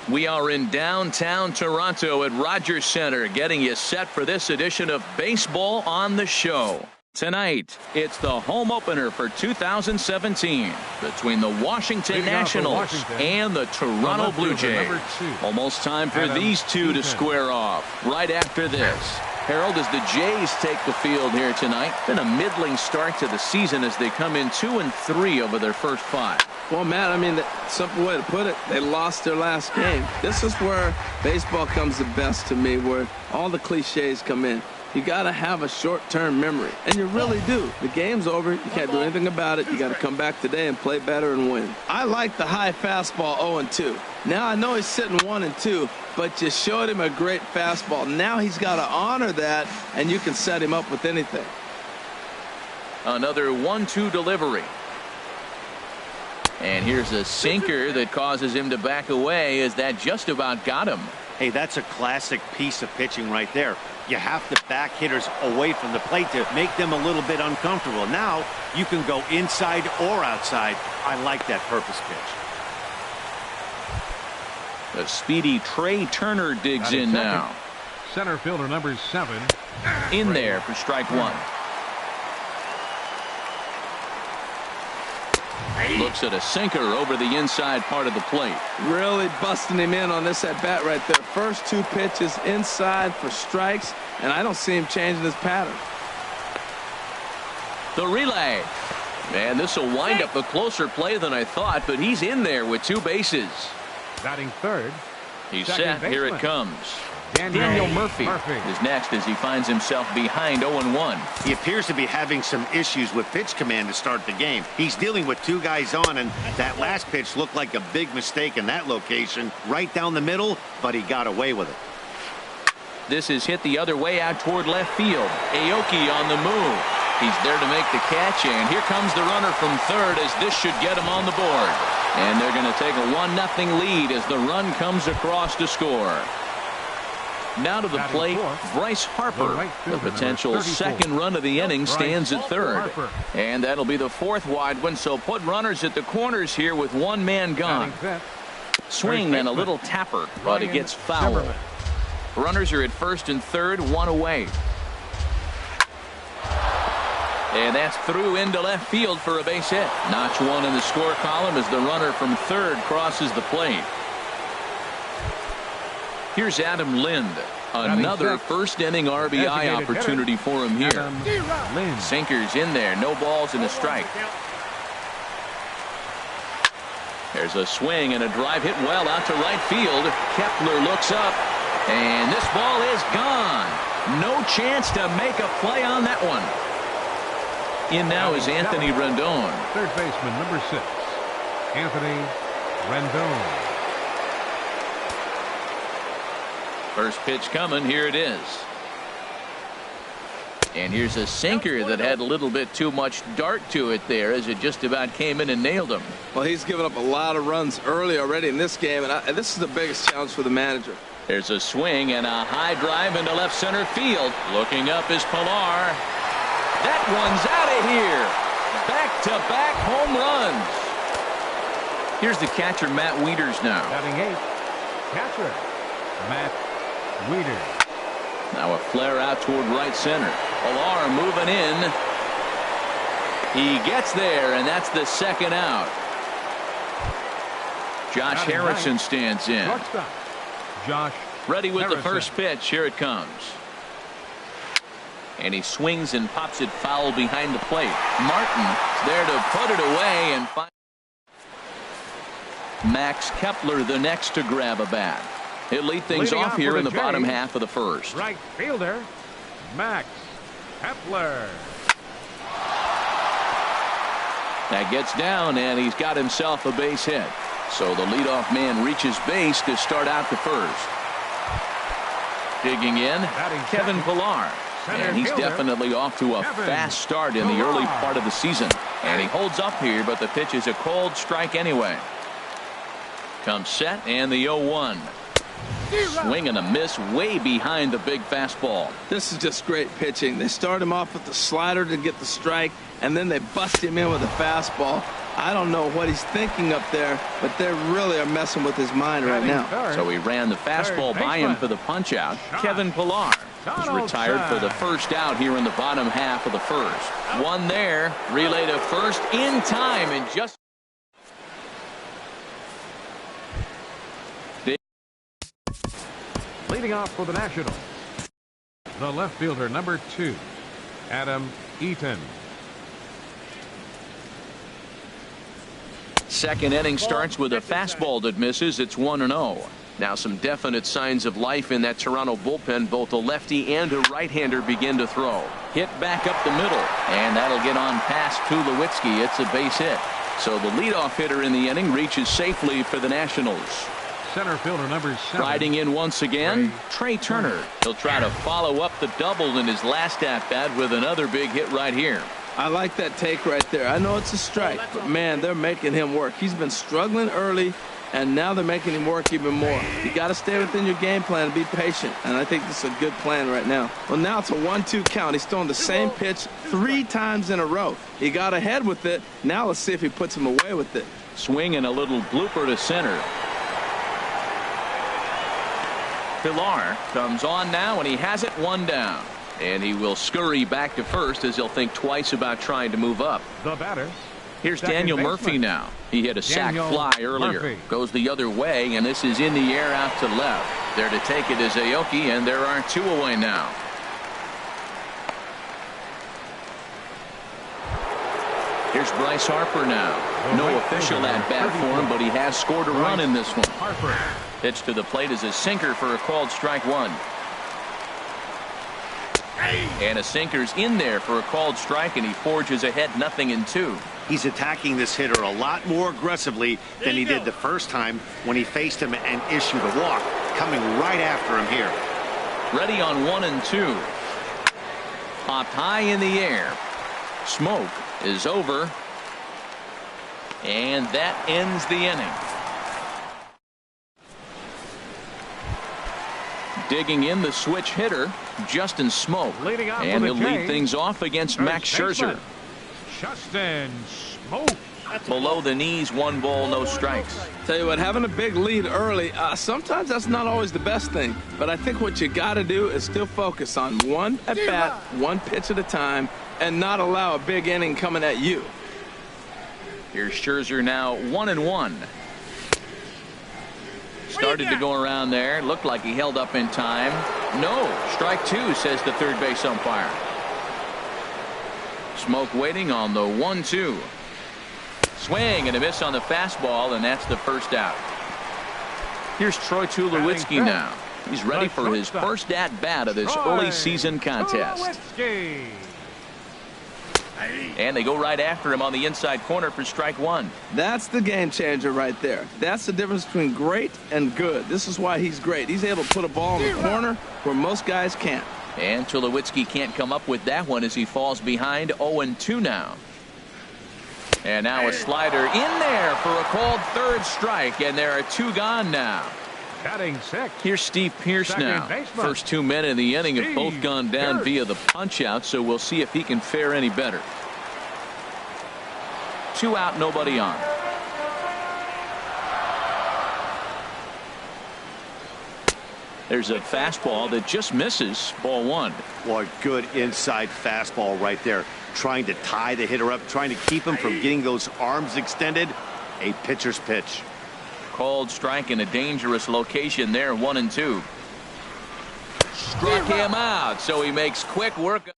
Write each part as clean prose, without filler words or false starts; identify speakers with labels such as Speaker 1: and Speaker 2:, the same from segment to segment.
Speaker 1: We are in downtown Toronto at Rogers Centre, getting you set for this edition of Baseball on the Show. Tonight, it's the home opener for 2017 between the Washington Nationals and the Toronto Blue Jays. Almost time for these two to square off. Right after this, Harold, as the Jays take the field here tonight, been a middling start to the season as they come in 2-3 over their first 5.
Speaker 2: Well, Matt, I mean, simple way to put it, they lost their last game. This is where baseball comes the best to me, where all the cliches come in. You got to have a short-term memory, and you really do. The game's over. You can't do anything about it. You got to come back today and play better and win. I like the high fastball 0-2. Now I know he's sitting 1-2, but you showed him a great fastball. Now he's got to honor that, and you can set him up with anything.
Speaker 1: Another 1-2 delivery. And here's a sinker that causes him to back away, as that just about got him.
Speaker 3: Hey, that's a classic piece of pitching right there. You have to back hitters away from the plate to make them a little bit uncomfortable. Now you can go inside or outside. I like that purpose pitch.
Speaker 1: The speedy Trey Turner digs in now.
Speaker 4: Center fielder number 7.
Speaker 1: In there for strike 1. Looks at a sinker over the inside part of the plate.
Speaker 2: Really busting him in on this at bat right there. First 2 pitches inside for strikes, and I don't see him changing his pattern.
Speaker 1: The relay. Man, this will wind up a closer play than I thought, but he's in there with 2 bases.
Speaker 4: Batting third.
Speaker 1: He's set. Here it comes. Daniel Murphy is next as he finds himself behind 0-1.
Speaker 3: He appears to be having some issues with pitch command to start the game. He's dealing with 2 guys on, and that last pitch looked like a big mistake in that location. Right down the middle, but he got away with it.
Speaker 1: This is hit the other way out toward left field. Aoki on the move. He's there to make the catch, and here comes the runner from third as this should get him on the board. And they're going to take a 1-0 lead as the run comes across to score. Now to the plate, Bryce Harper. The potential second run of the inning stands at third. And that'll be the 4th wide one, so put runners at the corners here with 1 man gone. Swing and a little tapper, but it gets foul. Runners are at first and third, 1 away. And that's through into left field for a base hit. Notch 1 in the score column as the runner from third crosses the plate. Here's Adam Lind. Another first inning RBI opportunity for him here. Sinkers in there. No balls and a strike. There's a swing and a drive hit well out to right field. Kepler looks up, and this ball is gone. No chance to make a play on that one. In now is Anthony Rendon.
Speaker 4: Third baseman number 6, Anthony Rendon.
Speaker 1: First pitch coming. Here it is. And here's a sinker that had a little bit too much dart to it there as it just about came in and nailed him.
Speaker 2: Well, he's given up a lot of runs early already in this game, and this is the biggest challenge for the manager.
Speaker 1: There's a swing and a high drive into left center field. Looking up is Pilar. That one's out of here. Back-to-back home runs. Here's the catcher, Matt Wieters now.
Speaker 4: Batting 8, catcher, Matt Wieters.
Speaker 1: Now a flare out toward right center. Pilar moving in. He gets there, and that's the second out. Josh Harrison stands in.
Speaker 4: Shortstop, Josh
Speaker 1: ready with
Speaker 4: Harrison.
Speaker 1: The first pitch. Here it comes. And he swings and pops it foul behind the plate. Martin is there to put it away and find Max Kepler the next to grab a bat. He'll lead things off here in the bottom half of the first.
Speaker 4: Right fielder, Max Kepler.
Speaker 1: That gets down, and he's got himself a base hit. So the leadoff man reaches base to start out the first. Digging in, Kevin Pilar. And he's definitely off to a fast start in the early part of the season. And he holds up here, but the pitch is a cold strike anyway. Comes set, and the 0-1. Swing and a miss way behind the big fastball.
Speaker 2: This is just great pitching. They start him off with the slider to get the strike, and then they bust him in with a fastball. I don't know what he's thinking up there, but they really are messing with his mind right now.
Speaker 1: So he ran the fastball by him for the punch out. Kevin Pillar is retired for the first out here in the bottom half of the first. One there, relay to first in time, and just
Speaker 4: Leading off for the Nationals, the left fielder, number 2, Adam Eaton.
Speaker 1: second inning starts with a fastball that misses. It's 1-0. Now some definite signs of life in that Toronto bullpen. Both a lefty and a right-hander begin to throw. Hit back up the middle, and that'll get on past Tulowitzki. It's a base hit. So the leadoff hitter in the inning reaches safely for the Nationals.
Speaker 4: Center fielder, number 7.
Speaker 1: Riding in once again, Trey Turner. He'll try to follow up the double in his last at-bat with another big hit right here.
Speaker 2: I like that take right there. I know it's a strike, but man, they're making him work. He's been struggling early, and now they're making him work even more. You got to stay within your game plan and be patient, and I think this is a good plan right now. Well, now it's a 1-2 count. He's throwing the same pitch 3 times in a row. He got ahead with it. Now let's see if he puts him away with it.
Speaker 1: Swing and a little blooper to center. Pillar comes on now, and he has it 1 down. And he will scurry back to first as he'll think twice about trying to move up.
Speaker 4: The batter.
Speaker 1: Here's Daniel Murphy now. He hit a sac fly earlier. Goes the other way, and this is in the air out to left. There to take it is Aoki, and there are 2 away now. Here's Bryce Harper now. No official at bat for him, but he has scored a run in this one.
Speaker 4: Harper.
Speaker 1: Pitch to the plate is a sinker for a called strike 1. And a sinker's in there for a called strike, and he forges ahead 0-2.
Speaker 3: He's attacking this hitter a lot more aggressively than he did the first time when he faced him and issued a walk. Coming right after him here.
Speaker 1: Ready on 1-2. Popped high in the air. Smoke is over. And that ends the inning. Digging in the switch hitter, Justin Smoke. And he'll lead things off against Max Scherzer.
Speaker 4: Justin Smoke.
Speaker 1: Below the knees, 1 ball, no strikes.
Speaker 2: Tell you what, having a big lead early, sometimes that's not always the best thing. But I think what you got to do is still focus on 1 at bat, 1 pitch at a time, and not allow a big inning coming at you.
Speaker 1: Here's Scherzer now 1-1. Started to go around there. Looked like he held up in time. No. Strike 2, says the third base umpire. Smoke waiting on the 1-2. Swing and a miss on the fastball, and that's the first out. Here's Troy Tulowitzki now. He's ready for his first at-bat of this early season contest. And they go right after him on the inside corner for strike 1.
Speaker 2: That's the game changer right there. That's the difference between great and good. This is why he's great. He's able to put a ball in the corner where most guys can't.
Speaker 1: And Tulowitzki can't come up with that one as he falls behind. 0-2 now. And now a slider in there for a called third strike, and there are 2 gone now.
Speaker 4: Batting 6.
Speaker 1: Here's Steve Pearce now. First 2 men in the inning have both gone down via the punch out, so we'll see if he can fare any better. 2 out, nobody on. There's a fastball that just misses. Ball 1.
Speaker 3: Boy, good inside fastball right there. Trying to tie the hitter up, trying to keep him from getting those arms extended. A pitcher's pitch.
Speaker 1: Called strike in a dangerous location there. 1-2. Struck him out, so he makes quick work.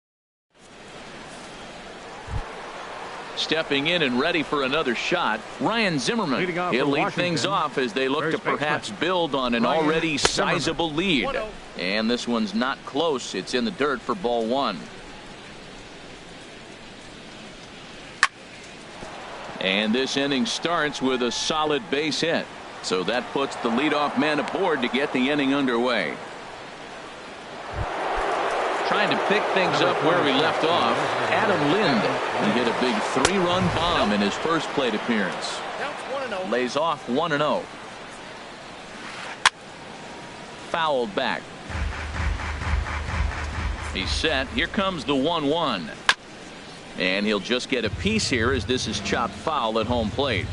Speaker 1: Stepping in and ready for another shot, Ryan Zimmerman. He'll lead things off as they look to perhaps build on an already sizable lead. And this one's not close. It's in the dirt for ball 1. And this inning starts with a solid base hit. So that puts the leadoff man aboard to get the inning underway. Trying to pick things up where we left off, Adam Lind. He hit a big 3-run bomb in his first plate appearance. Lays off 1-0. Fouled back. He's set. Here comes the 1-1. And he'll just get a piece here as this is chopped foul at home plate.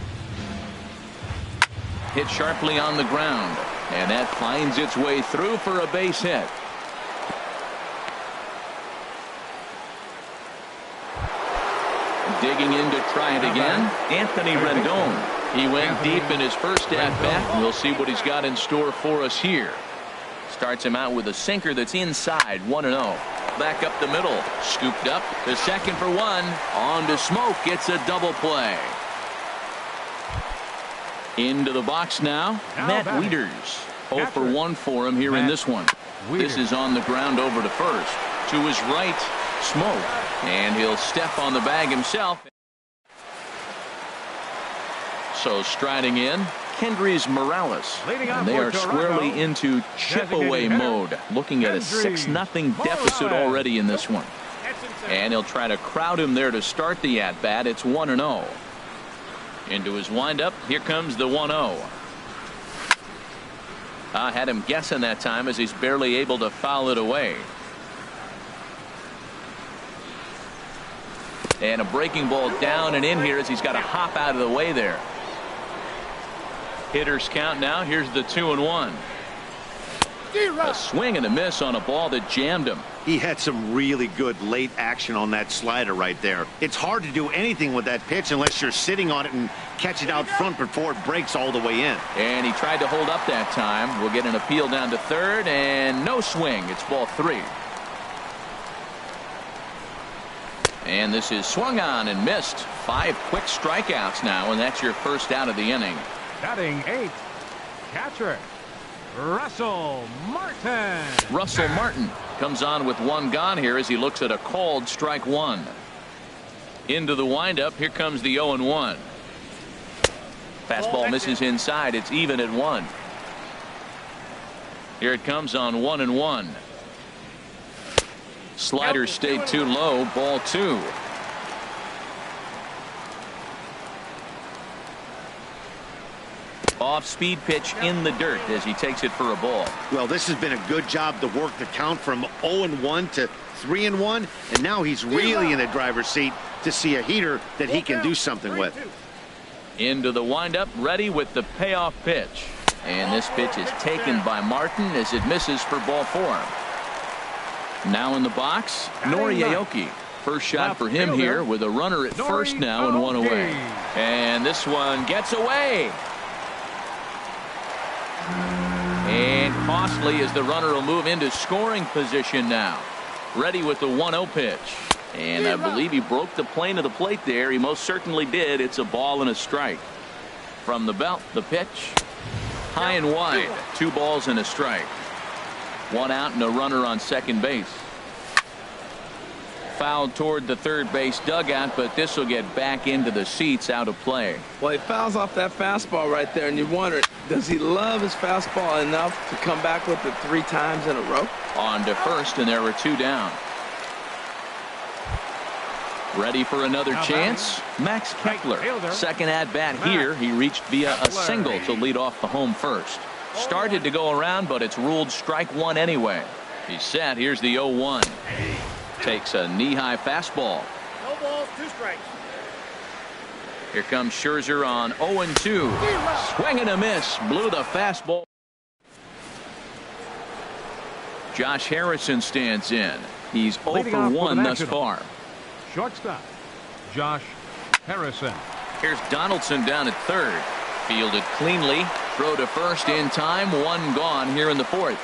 Speaker 1: Hit sharply on the ground, and that finds its way through for a base hit. Digging in to try it again, Anthony Rendon. He went deep in his first at-bat, and we'll see what he's got in store for us here. Starts him out with a sinker that's inside, 1-0. Back up the middle, scooped up to second for one. On to Smoke, gets a double play. Into the box now, Matt Wieters. 0 for 1 for him here in this one. This is on the ground over to first. To his right, Smoke. And he'll step on the bag himself. So striding in, Kendrys Morales. And they are squarely into chip-away mode. Looking at a 6-0 deficit already in this one. And he'll try to crowd him there to start the at-bat. It's 1-0. Into his windup. Here comes the 1-0. Had him guessing that time as he's barely able to foul it away. And a breaking ball down and in here as he's got to hop out of the way there. Hitters count now. Here's the 2-1. A swing and a miss on a ball that jammed him.
Speaker 3: He had some really good late action on that slider right there. It's hard to do anything with that pitch unless you're sitting on it and catch it out front before it breaks all the way in.
Speaker 1: And he tried to hold up that time. We'll get an appeal down to third, and no swing. It's ball 3. And this is swung on and missed. 5 quick strikeouts now, and that's your first out of the inning.
Speaker 4: Batting 8th, catcher Russell Martin.
Speaker 1: Russell Martin comes on with 1 gone here as he looks at a called strike 1. Into the windup. Here comes the 0-1. Fastball misses inside. It's even at 1. Here it comes on 1-1. Slider stayed too low. Ball 2. Off-speed pitch in the dirt as he takes it for a ball.
Speaker 3: Well, this has been a good job to work the count from 0-1 to 3-1, and now he's really in the driver's seat to see a heater that he can do something with.
Speaker 1: Into the windup, ready with the payoff pitch. And this pitch is taken by Martin as it misses for ball 4. Now in the box, Nori Aoki. First shot for him here with a runner at first now and 1 away. And this one gets away. And costly as the runner will move into scoring position now. Ready with the 1-0 pitch. And I believe he broke the plane of the plate there. He most certainly did. It's a ball and a strike. From the belt, the pitch. High and wide. 2 balls and a strike. 1 out and a runner on second base. Fouled toward the third base dugout, but this will get back into the seats, out of play.
Speaker 2: Well, he fouls off that fastball right there, and you wonder, does he love his fastball enough to come back with it 3 times in a row?
Speaker 1: On to first, and there were 2 down. Ready for another chance? Max Kepler. Second at bat here. He reached via a single to lead off the home first. Started to go around, but it's ruled strike 1 anyway. He's set. Here's the 0-1. Takes a knee-high fastball.
Speaker 5: No balls, 2 strikes.
Speaker 1: Here comes Scherzer on 0-2. Swing and a miss. Blew the fastball. Josh Harrison stands in. He's 0 for 1 thus far.
Speaker 4: Shortstop, Josh Harrison.
Speaker 1: Here's Donaldson down at third. Fielded cleanly. Throw to first in time. 1 gone here in the 4th.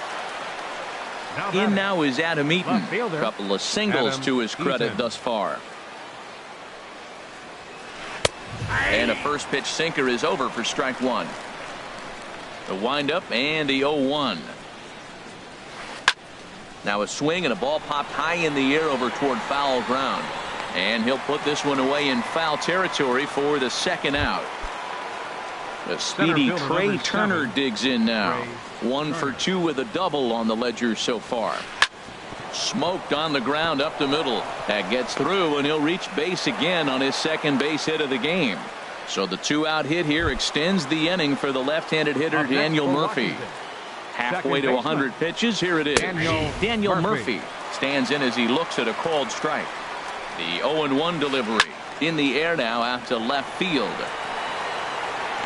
Speaker 1: In now is Adam Eaton. Couple of singles to his credit thus far. And a first pitch sinker is over for strike 1. The windup and the 0-1. Now a swing and a ball popped high in the air over toward foul ground. And he'll put this one away in foul territory for the second out. The speedy Trey Turner digs in now. 1 for 2 with a double on the ledger so far. Smoked on the ground up the middle. That gets through, and he'll reach base again on his second base hit of the game. So the 2-out hit here extends the inning for the left-handed hitter Daniel Murphy. Halfway to 100 pitches. Here it is. Daniel Murphy stands in as he looks at a called strike. The 0-1 delivery in the air now out to left field.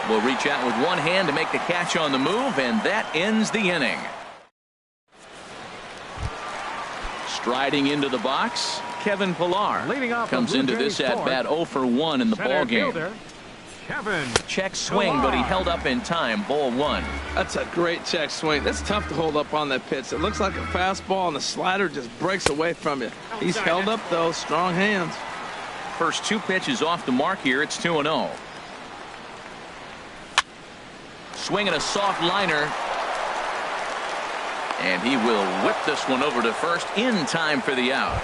Speaker 1: Will reach out with one hand to make the catch on the move, and that ends the inning. Striding into the box, Kevin Pillar comes into this at bat 0 for 1 in the ball game.
Speaker 4: Kevin.
Speaker 1: Check swing, but he held up in time. Ball 1.
Speaker 2: That's a great check swing. That's tough to hold up on that pitch. It looks like a fastball, and the slider just breaks away from you. He's held up, though. Strong hands.
Speaker 1: First 2 pitches off the mark here. It's 2-0. Swinging a soft liner. And he will whip this one over to first in time for the out.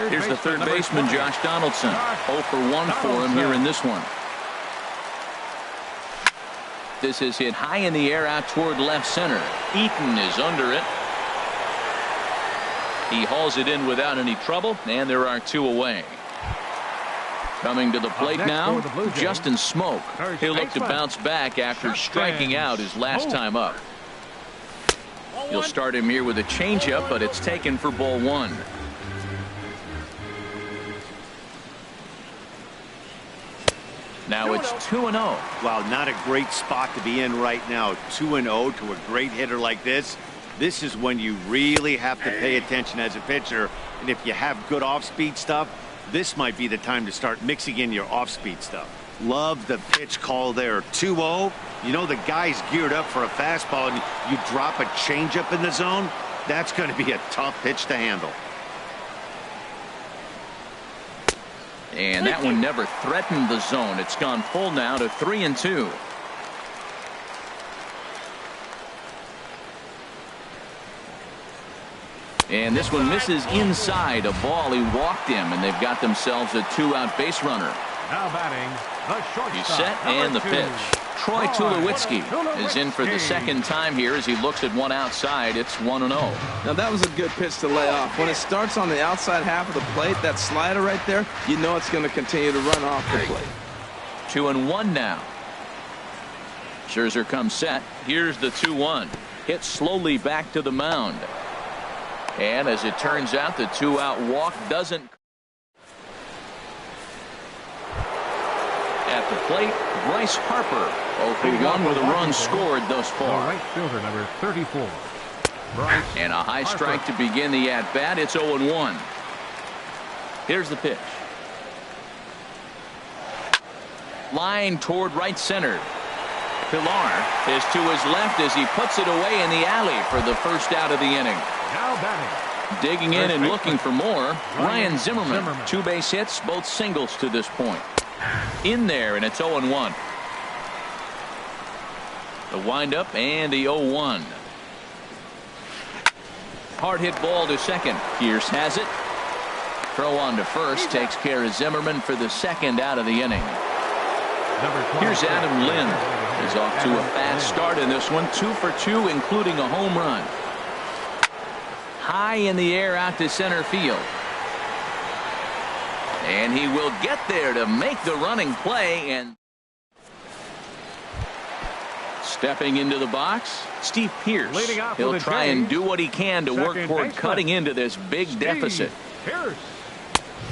Speaker 1: Here's the third baseman, Josh Donaldson. 0 for 1 for him here in this one. This is hit high in the air out toward left center. Eaton is under it. He hauls it in without any trouble, and there are 2 away. Coming to the plate now, Justin Smoke. He'll look to bounce back after striking out his last time up. You'll start him here with a changeup, but it's taken for ball 1. Now it's 2-0.
Speaker 3: Wow, not a great spot to be in right now. 2-0 to a great hitter like this. This is when you really have to pay attention as a pitcher. And if you have good off-speed stuff, this might be the time to start mixing in your off-speed stuff. Love the pitch call there. 2-0. You know the guy's geared up for a fastball, and you drop a changeup in the zone. That's going to be a tough pitch to handle.
Speaker 1: And that one never threatened the zone. It's gone full now to 3-2. And this one misses inside. A ball. He walked him, and they've got themselves a 2-out base runner.
Speaker 4: Now batting, the shortstop.
Speaker 1: He's set, and the pitch. Troy Tulowitzki is in for the second time here as he looks at one outside. It's 1-0.
Speaker 2: Now that was a good pitch to lay off. When it starts on the outside half of the plate, that slider right there, you know it's going to continue to run off the plate.
Speaker 1: 2-1 now. Scherzer comes set. Here's the 2-1. Hit slowly back to the mound. And as it turns out, the 2-out walk doesn't. At the plate, Bryce Harper. 0 for 1 with a run scored thus
Speaker 4: The
Speaker 1: far.
Speaker 4: right fielder, number 34. Bryce
Speaker 1: And a high
Speaker 4: Harper.
Speaker 1: strike to begin the at-bat. It's 0-1. Here's the pitch. Line toward right center. Pillar is to his left as he puts it away in the alley for the first out of the inning.
Speaker 4: Now batting.
Speaker 1: Digging in and looking for more, Ryan Zimmerman. 2 base hits, both singles to this point. In there, and it's 0-1. The windup and the 0-1. Hard hit ball to second. Pierce has it. Throw on to first takes care of Zimmerman for the second out of the inning. Here's Adam Lynn. He's off to a fast start in this one. 2 for 2, including a home run. High in the air out to center field. And he will get there to make the running play. And stepping into the box, Steve Pierce. He'll try and do what he can to work toward cutting into this big deficit.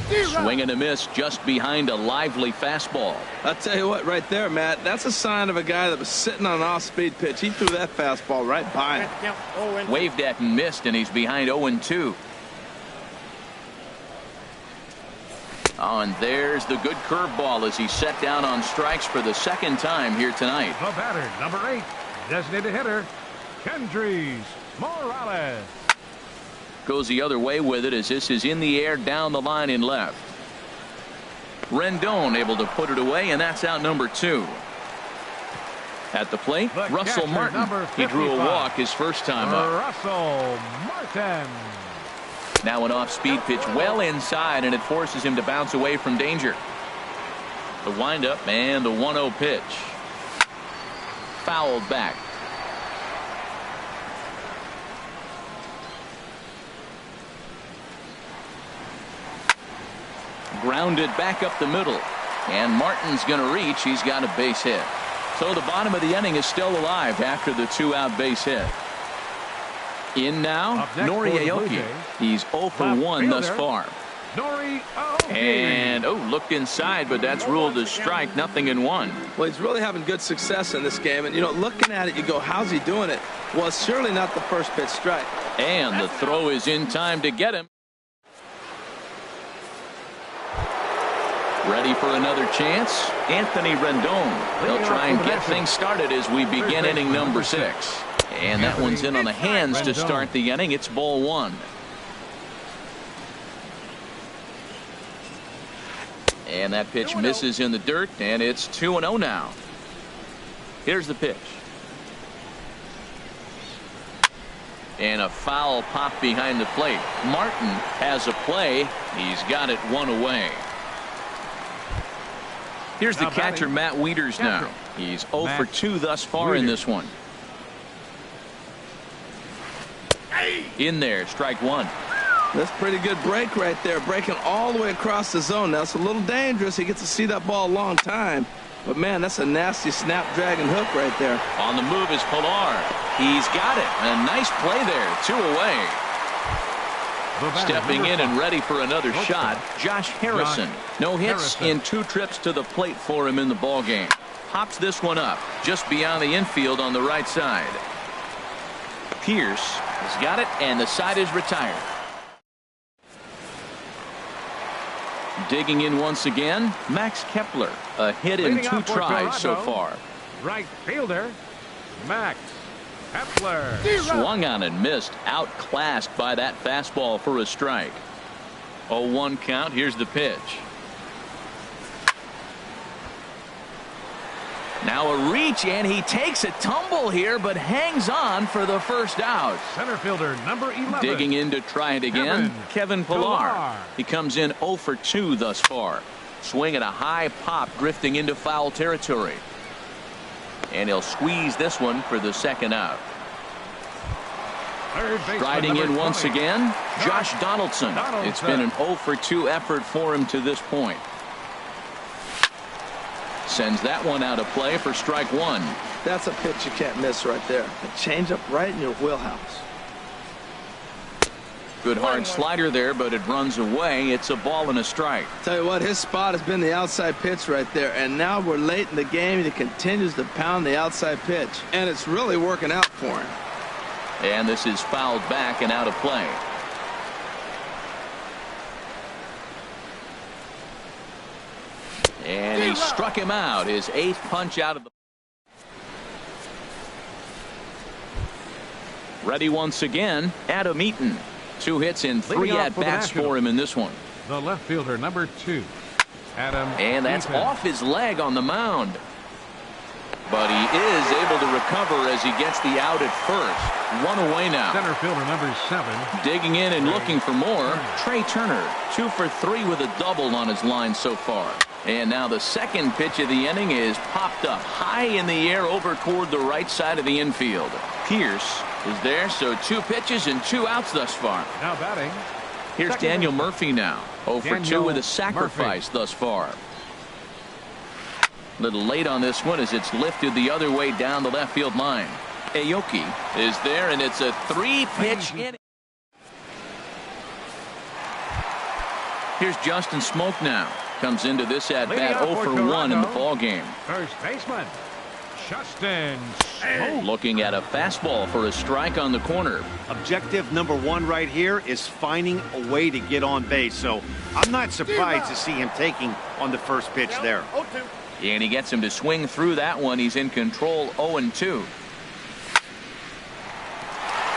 Speaker 1: Swing and a miss just behind a lively fastball.
Speaker 2: I'll tell you what, right there, Matt, that's a sign of a guy that was sitting on an off-speed pitch. He threw that fastball right by him.
Speaker 1: Waved at and missed, and he's behind 0-2. Oh, and there's the good curveball as he's set down on strikes for the second time here tonight.
Speaker 4: The batter, number 8, designated hitter, Kendrys Morales.
Speaker 1: Goes the other way with it as this is in the air down the line in left. Rendon able to put it away, and that's out number 2. At the plate,
Speaker 4: The
Speaker 1: Russell
Speaker 4: catcher,
Speaker 1: Martin. He drew a walk his first time up.
Speaker 4: Russell Martin.
Speaker 1: Now an off-speed pitch well inside, and it forces him to bounce away from danger. The windup and the 1-0 pitch. Fouled back. Grounded back up the middle. And Martin's going to reach. He's got a base hit. So the bottom of the inning is still alive after the 2-out base hit. In now, Nori Aoki. He's 0 for 1 thus far. And, looked inside, but that's ruled a strike, 0-1.
Speaker 2: Well, he's really having good success in this game. And, looking at it, you go, how's he doing it? Well, it's surely not the first pitch strike.
Speaker 1: And the throw is in time to get him. Ready for another chance? Anthony Rendon. They'll try and get things started as we begin inning number 6. And that one's in on the hands to start the inning. It's ball 1. And that pitch misses in the dirt, and it's 2-0 now. Here's the pitch. And a foul pop behind the plate. Martin has a play. He's got it 1 away. Here's the catcher, Matt Wieters now. He's 0 for 2 thus far in this one. In there, strike 1.
Speaker 2: That's a pretty good break right there, breaking all the way across the zone. Now, it's a little dangerous. He gets to see that ball a long time. But, man, that's a nasty snapdragon hook right there.
Speaker 1: On the move is Pilar. He's got it. A nice play there. 2 away. Stepping in and ready for another shot, Josh Harrison. No hits in 2 trips to the plate for him in the ballgame. Pops this one up just beyond the infield on the right side. Pierce has got it, and the side is retired. Digging in once again, Max Kepler. A hit in 2 tries so far.
Speaker 4: Right fielder, Max Kepler.
Speaker 1: Swung on and missed. Outclassed by that fastball for a strike. 0-1 count. Here's the pitch. Now a reach, and he takes a tumble here, but hangs on for the first out.
Speaker 4: Center fielder number 11.
Speaker 1: Digging in to try it again, Kevin Pilar. He comes in 0 for 2 thus far. Swing at a high pop, drifting into foul territory. And he'll squeeze this one for the second out. Striding in once again, Josh Donaldson. It's been an 0 for 2 effort for him to this point. Sends that one out of play for strike 1.
Speaker 2: That's a pitch you can't miss right there. A changeup right in your wheelhouse.
Speaker 1: Good hard slider there, but it runs away. It's a ball and a strike.
Speaker 2: Tell you what, his spot has been the outside pitch right there, and now we're late in the game. He continues to pound the outside pitch, and it's really working out for him.
Speaker 1: And this is fouled back and out of play. And he struck him out. His 8th punch out of the. Ready once again, Adam Eaton. 2 hits in 3 at-bats for him in this one.
Speaker 4: The left fielder, number 2, Adam
Speaker 1: And that's
Speaker 4: Eaton.
Speaker 1: off his leg on the mound. But he is able to recover as he gets the out at first. 1 away now.
Speaker 4: Center fielder, number 7.
Speaker 1: Digging in and looking for more, Trey Turner. 2 for 3 with a double on his line so far. And now the second pitch of the inning is popped up high in the air over toward the right side of the infield. Pierce is there, so 2 pitches and 2 outs thus far.
Speaker 4: Now batting.
Speaker 1: Here's Daniel Murphy now. 0 for 2 with a sacrifice thus far. Little late on this one as it's lifted the other way down the left field line. Aoki is there, and it's a 3-pitch inning. Here's Justin Smoke now. Comes into this at bat 0 for 1 in the ball game.
Speaker 4: First baseman, Justin Smoke.
Speaker 1: Looking at a fastball for a strike on the corner.
Speaker 3: Objective number 1 right here is finding a way to get on base. So I'm not surprised to see him taking on the first pitch there.
Speaker 1: And he gets him to swing through that one. He's in control, 0-2.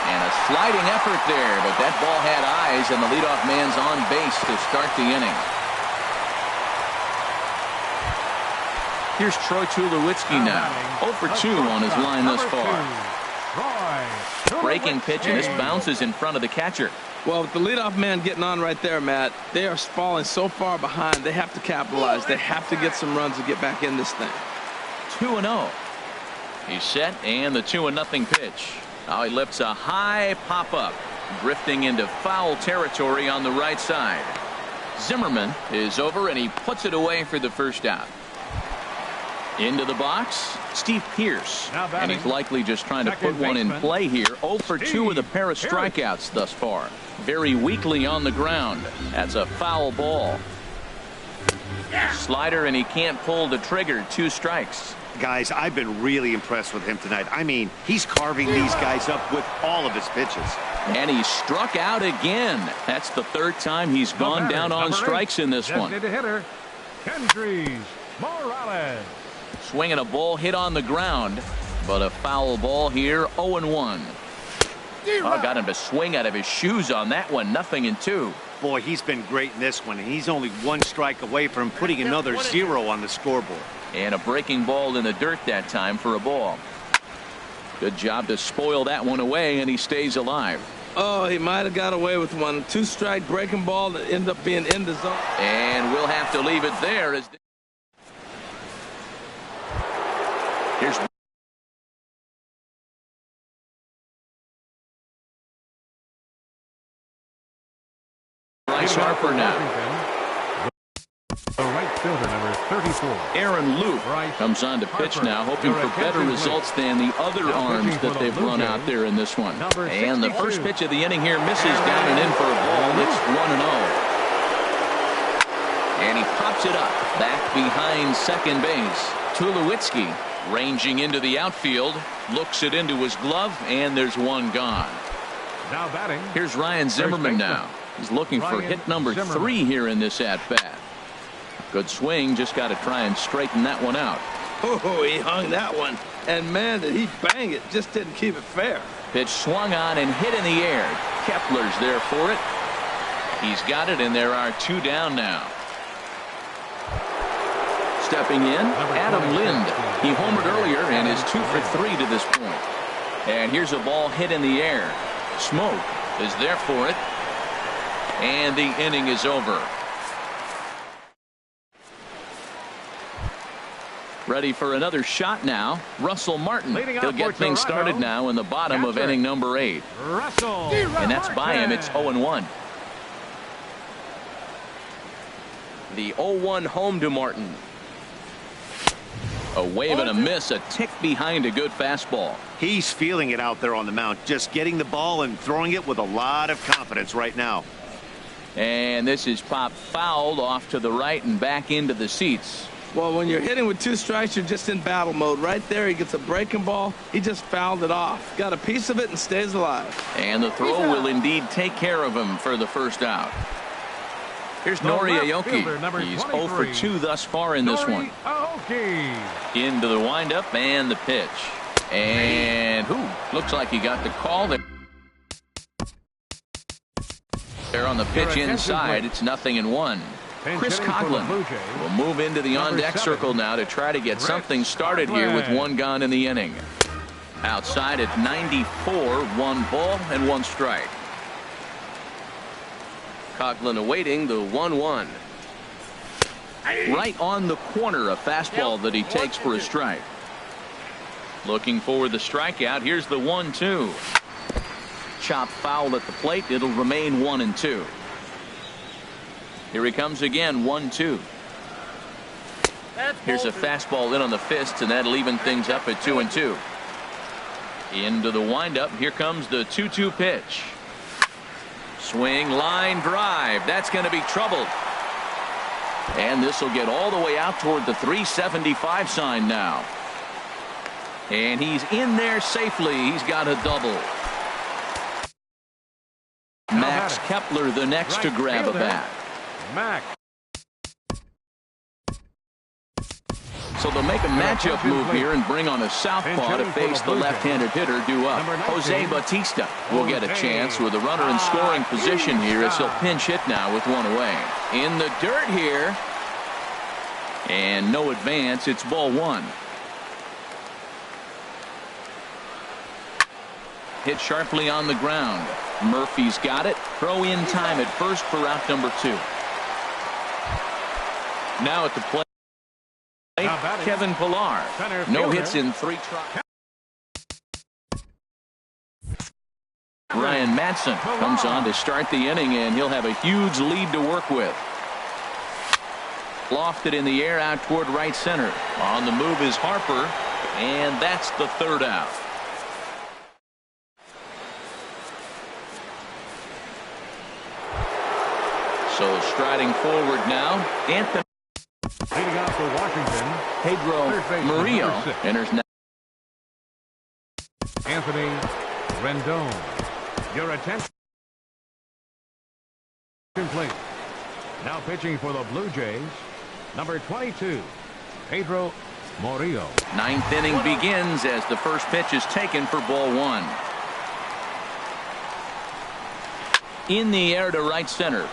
Speaker 1: And a sliding effort there, but that ball had eyes, and the leadoff man's on base to start the inning. Here's Troy Tulowitzki now. 0 for 2 on his line thus far. Breaking pitch, and this bounces in front of the catcher.
Speaker 2: Well, with the leadoff man getting on right there, Matt, they are falling so far behind. They have to capitalize. They have to get some runs to get back in this thing.
Speaker 1: 2-0. He's set, and the 2-0 pitch. Now he lifts a high pop-up, drifting into foul territory on the right side. Zimmerman is over, and he puts it away for the first out. Into the box, Steve Pearce. And he's likely just trying to put one in play here. 0 for 2 with a pair of strikeouts thus far. Very weakly on the ground. That's a foul ball. Slider, and he can't pull the trigger. 2 strikes.
Speaker 3: Guys, I've been really impressed with him tonight. I mean, he's carving these guys up with all of his pitches.
Speaker 1: And he struck out again. That's the 3rd time he's gone down on strikes in this one.
Speaker 4: Hitter, Kendrys Morales.
Speaker 1: Swinging a ball hit on the ground, but a foul ball here. 0-1. Oh, got him to swing out of his shoes on that one. 0-2.
Speaker 3: Boy, he's been great in this one, and he's only 1 strike away from putting another 0 on the scoreboard.
Speaker 1: And a breaking ball in the dirt that time for a ball. Good job to spoil that one away, and he stays alive.
Speaker 2: Oh, he might have got away with one. 2-strike breaking ball that ended up being in the zone.
Speaker 1: And we'll have to leave it there. Here's Bryce Harper now.
Speaker 4: The right fielder, number 34.
Speaker 1: Aaron Luke comes on to pitch now, hoping for better results than the other arms that they've run out there in this one. And the first pitch of the inning here misses down and in for a ball. It's 1-0. And he pops it up back behind second base. Tulowitzki ranging into the outfield, looks it into his glove, and there's one gone.
Speaker 4: Now batting.
Speaker 1: Here's Ryan Zimmerman now. He's looking for hit number 3 here in this at-bat. Good swing, just got to try and straighten that one out.
Speaker 2: Oh, he hung that one. And man, did he bang it. Just didn't keep it fair.
Speaker 1: Pitch swung on and hit in the air. Kepler's there for it. He's got it, and there are 2 down now. Stepping in, Adam Lind. He homered earlier and is 2 for 3 to this point. And here's a ball hit in the air. Smoke is there for it. And the inning is over. Ready for another shot now. Russell Martin. He'll get things started now in the bottom of inning number 8. And that's by him. It's 0-1. The 0-1 home to Martin. A wave and a miss, a tick behind a good fastball.
Speaker 3: He's feeling it out there on the mound, just getting the ball and throwing it with a lot of confidence right now.
Speaker 1: And this is popped fouled off to the right and back into the seats.
Speaker 2: Well, when you're hitting with 2 strikes, you're just in battle mode. Right there, he gets a breaking ball. He just fouled it off. Got a piece of it and stays alive.
Speaker 1: And the throw will indeed take care of him for the first out. Here's Nori Aoki. He's 0 for 2 thus far in this one. Into the windup and the pitch. And looks like he got the call there. There on the pitch inside. It's 0-1. Chris Coughlin will move into the on-deck circle now to try to get something started here with 1 gone in the inning. Outside at 94, 1 ball and 1 strike. Coughlin awaiting the 1-1. Right on the corner, a fastball that he takes for a strike. Looking for the strikeout. Here's the 1-2. Chop foul at the plate. It'll remain 1-2. Here he comes again. 1-2. Here's a fastball in on the fists, and that'll even things up at 2-2. Into the windup. Here comes the 2-2 pitch. Swing, line drive. That's going to be trouble. And this will get all the way out toward the 375 sign now. And he's in there safely. He's got a double. Max Kepler the next to grab a bat. So they'll make a matchup move here and bring on a southpaw to face the left-handed hitter due up. Jose Bautista will get a chance with a runner in scoring position here as he'll pinch hit now with 1 away. In the dirt here. And no advance. It's ball 1. Hit sharply on the ground. Murphy's got it. Throw in time at first for out number 2. Now at the plate, Kevin Pillar. No hits in 3 tries. Ryan Madsen comes on to start the inning, and he'll have a huge lead to work with. Lofted in the air out toward right center. On the move is Harper, and that's the third out. So striding forward now, Anthony.
Speaker 4: Leading off for Washington,
Speaker 1: Pedro Murillo enters now.
Speaker 4: Anthony Rendon. Your attention, please. Now pitching for the Blue Jays, number 22, Pedro Murillo.
Speaker 1: Ninth inning begins as the first pitch is taken for ball one. In the air to right center.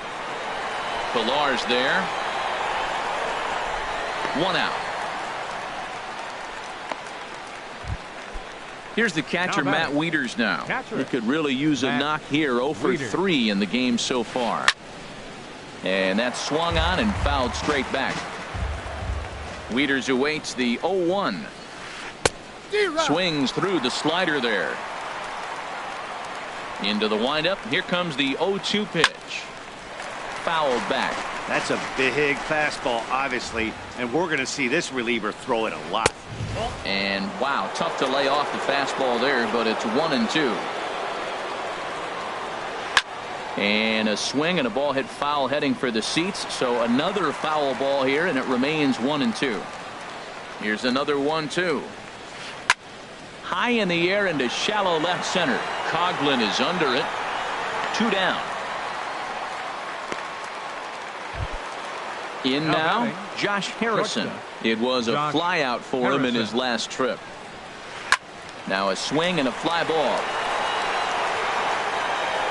Speaker 1: Pillar's there. One out. Here's the catcher, Matt Wieters now. He could really use a knock here. 0 for 3 in the game so far. And that's swung on and fouled straight back. Wieters awaits the 0-1. Swings through the slider there. Into the windup. Here comes the 0-2 pitch. Fouled back.
Speaker 3: That's a big fastball, obviously, and we're going to see this reliever throw it a lot.
Speaker 1: And wow, tough to lay off the fastball there, but it's 1-2. And a swing and a ball hit foul heading for the seats. So another foul ball here, and it remains 1-2. Here's another 1-2. High in the air into shallow left center. Coughlin is under it. 2 down. In now, Josh Harrison. It was a flyout for him in his last trip. Now a swing and a fly ball.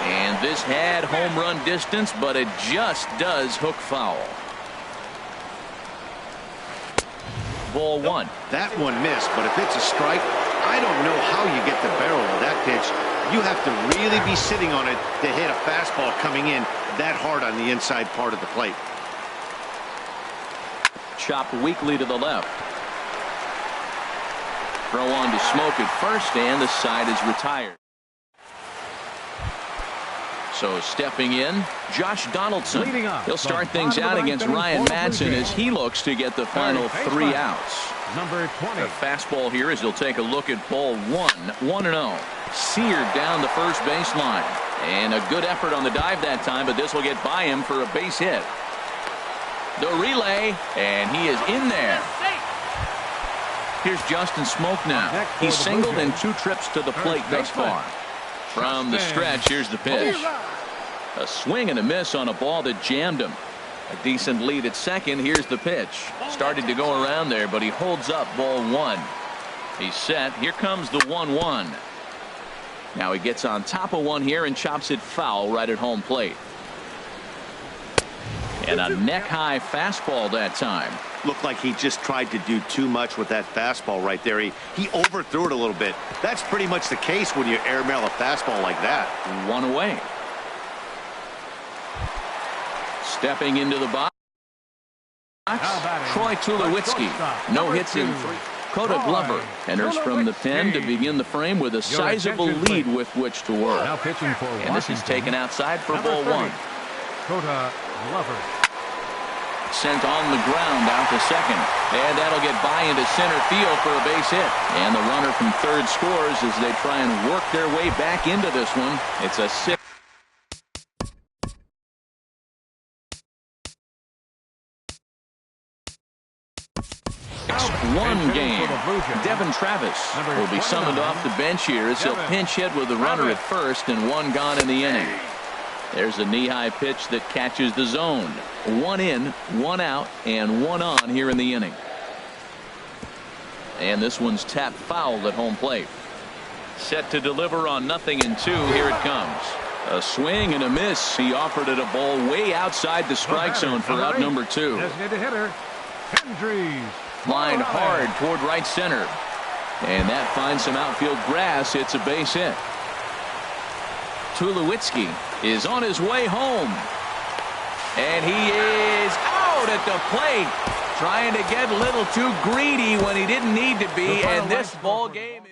Speaker 1: And this had home run distance, but it just does hook foul. Ball one.
Speaker 3: That one missed, but if it's a strike, I don't know how you get the barrel of that pitch. You have to really be sitting on it to hit a fastball coming in that hard on the inside part of the plate.
Speaker 1: Chopped weakly to the left. Throw on to Smoke at first, and the side is retired. So stepping in, Josh Donaldson. He'll start things out against Ryan Madsen as he looks to get the final 3 outs.
Speaker 4: Number 20.
Speaker 1: A fastball here as he'll take a look at ball 1-0. Seared down the first baseline. And a good effort on the dive that time, but this will get by him for a base hit. The relay, and he is in there. Here's Justin Smoke now. He's singled in 2 trips to the plate thus far. From the stretch, here's the pitch. A swing and a miss on a ball that jammed him. A decent lead at second. Here's the pitch. Started to go around there, but he holds up ball 1. He's set. Here comes the 1-1. Now he gets on top of one here and chops it foul right at home plate. And a neck-high fastball that time.
Speaker 3: Looked like he just tried to do too much with that fastball right there. He overthrew it a little bit. That's pretty much the case when you airmail a fastball like that.
Speaker 1: 1 away. Stepping into the box, Troy Tulowitzki. No hits in 3. Coda Glover enters from the pen to begin the frame with a sizable lead with which to work.
Speaker 4: Now pitching for
Speaker 1: and this is taken outside for ball 1.
Speaker 4: Coda Glover.
Speaker 1: Sent on the ground out to second. And that'll get by into center field for a base hit. And the runner from third scores as they try and work their way back into this one. It's a 6. One game. Devin Travis will be summoned off the bench here as he'll pinch hit with the runner at first and 1 gone in the inning. There's a knee-high pitch that catches the zone. 1 in, 1 out, and 1 on here in the inning. And this one's tapped foul at home plate. Set to deliver on 0-2. Here it comes. A swing and a miss. He offered it a ball way outside the strike zone for out number 2.
Speaker 4: Designated hitter, Hendrys.
Speaker 1: Flying hard toward right center. And that finds some outfield grass. It's a base hit. Tulowitzki is on his way home. And he is out at the plate. Trying to get a little too greedy when he didn't need to be. And this ball game.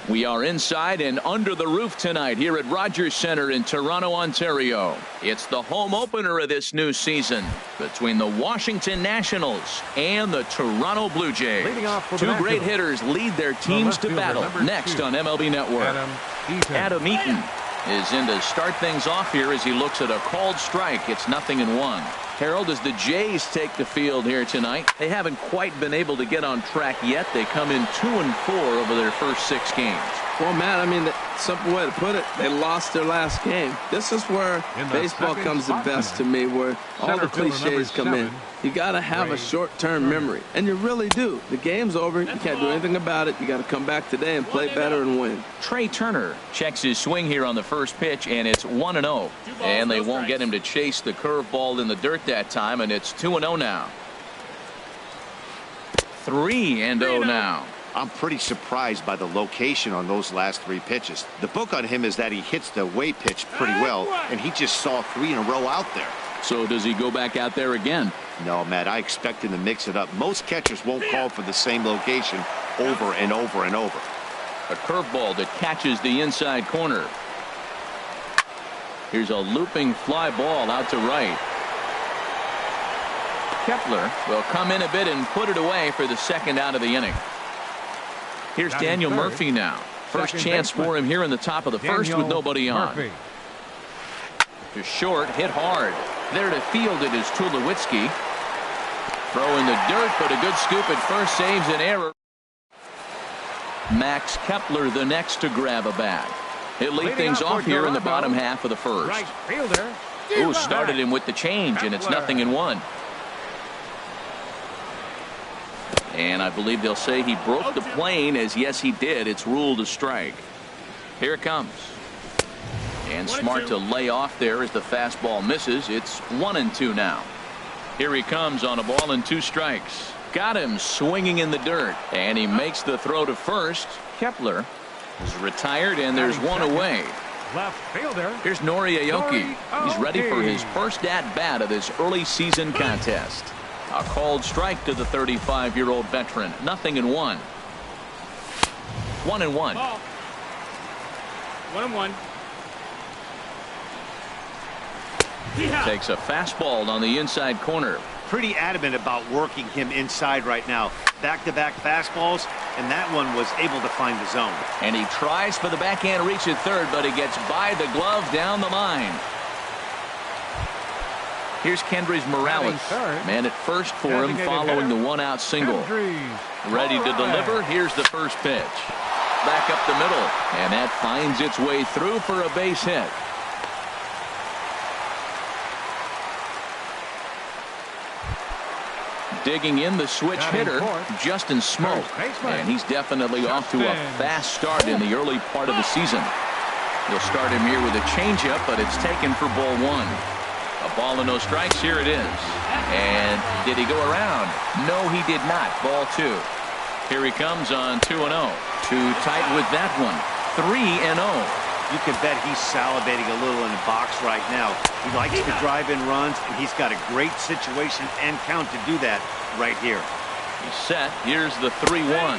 Speaker 1: We are inside and under the roof tonight here at Rogers Centre in Toronto, Ontario. It's the home opener of this new season between the Washington Nationals and the Toronto Blue Jays. Two great hitters lead their teams to battle. Next on MLB Network, Adam Eaton is in to start things off here as he looks at a called strike. It's 0-1. Harold, as the Jays take the field here tonight, they haven't quite been able to get on track yet. They come in 2-4 over their first 6 games.
Speaker 2: Well, Matt, I mean, the simple way to put it, they lost their last game. This is where baseball comes the best to me, where all the cliches come in. You got to have a short-term memory, and you really do. The game's over. You can't do anything about it. You got to come back today and play better and win.
Speaker 1: Trey Turner checks his swing here on the first pitch, and it's 1-0. And they won't get him to chase the curveball in the dirt that time, and it's 2-0 now. 3-0 now.
Speaker 3: I'm pretty surprised by the location on those last 3 pitches. The book on him is that he hits the away pitch pretty well, and he just saw 3 in a row out there.
Speaker 1: So does he go back out there again?
Speaker 3: No, Matt, I expect him to mix it up. Most catchers won't call for the same location over and over and over.
Speaker 1: A curveball that catches the inside corner. Here's a looping fly ball out to right. Kepler will come in a bit and put it away for the second out of the inning. Here's Daniel Murphy now. First chance for him here in the top of the first with nobody on. To short, hit hard. There to field it is Tulowitzki. Throw in the dirt, but a good scoop at first saves an error. Max Kepler the next to grab a bat. He'll lead things off here in the bottom half of the first. Ooh, started him with the change, and it's 0-1. And I believe they'll say he broke the plane, as yes he did. It's ruled a strike. Here it comes. And smart to lay off there as the fastball misses. It's 1-2 now. Here he comes on a ball and 2 strikes. Got him swinging in the dirt, and he makes the throw to first. Kepler is retired, and there's one away.
Speaker 4: Left fielder.
Speaker 1: Here's Nori Aoki. He's ready for his first at-bat of this early season contest. A called strike to the 35-year-old veteran. 0-1. 1-1.
Speaker 5: 1-1.
Speaker 1: Takes a fastball on the inside corner.
Speaker 3: Pretty adamant about working him inside right now. Back-to-back fastballs, and that one was able to find the zone.
Speaker 1: And he tries for the backhand reach at third, but he gets by the glove down the line. Here's Kendrys Morales. Man at first for him following the 1-out single. Ready to deliver. Here's the first pitch. Back up the middle, and that finds its way through for a base hit. Digging in the switch hitter, Justin Smoke, and he's definitely off to a fast start in the early part of the season. They'll start him here with a changeup, but it's taken for ball 1. A ball and no strikes. Here it is. And did he go around? No, he did not. Ball 2. Here he comes on 2-0. Too tight with that one. 3-0.
Speaker 3: You can bet he's salivating a little in the box right now. He likes to drive in runs, and he's got a great situation and count to do that right here.
Speaker 1: He's set. Here's the 3-1.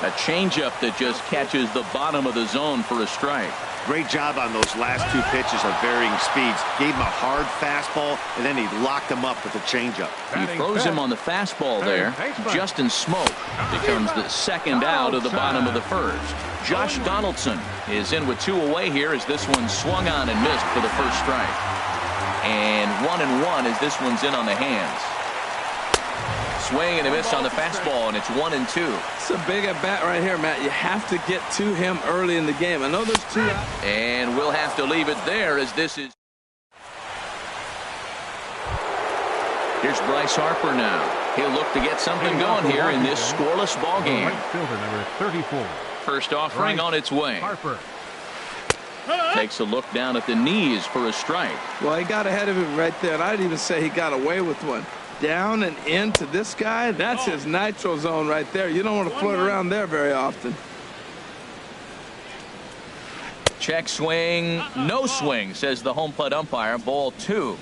Speaker 1: A changeup that just catches the bottom of the zone for a strike.
Speaker 3: Great job on those last 2 pitches of varying speeds. Gave him a hard fastball, and then he locked him up with a changeup.
Speaker 1: He throws him on the fastball there. Justin Smoke becomes the second out of the bottom of the first. Josh Donaldson is in with 2 away here as this one swung on and missed for the first strike. And 1-1 as this one's in on the hands. Swing and a miss on the fastball, and it's 1-2.
Speaker 2: It's a big at bat right here, Matt. You have to get to him early in the game. I know there's 2 out.
Speaker 1: And we'll have to leave it there as this is. Here's Bryce Harper now. He'll look to get something going here in this scoreless ball game.
Speaker 4: Right fielder number 34.
Speaker 1: First offering on its way.
Speaker 4: Harper.
Speaker 1: Takes a look down at the knees for a strike.
Speaker 2: Well, he got ahead of him right there, and I'd even say he got away with one. Down and into this guy, that's his nitro zone right there. You don't want to float around there very often.
Speaker 1: Check swing, no swing, says the home plate umpire. Ball 2.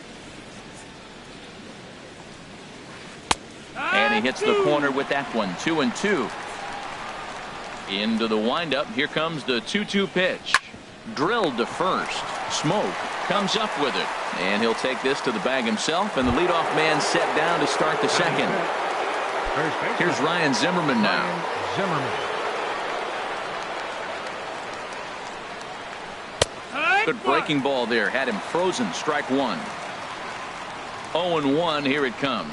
Speaker 1: he hits the corner with that one. 2-2. Into the windup. Here comes the 2-2 pitch. Drilled to first. Smoke comes up with it. And he'll take this to the bag himself. And the leadoff man set down to start the second. Here's Ryan Zimmerman now. Good breaking ball there. Had him frozen. Strike one. 0-1. Here it comes.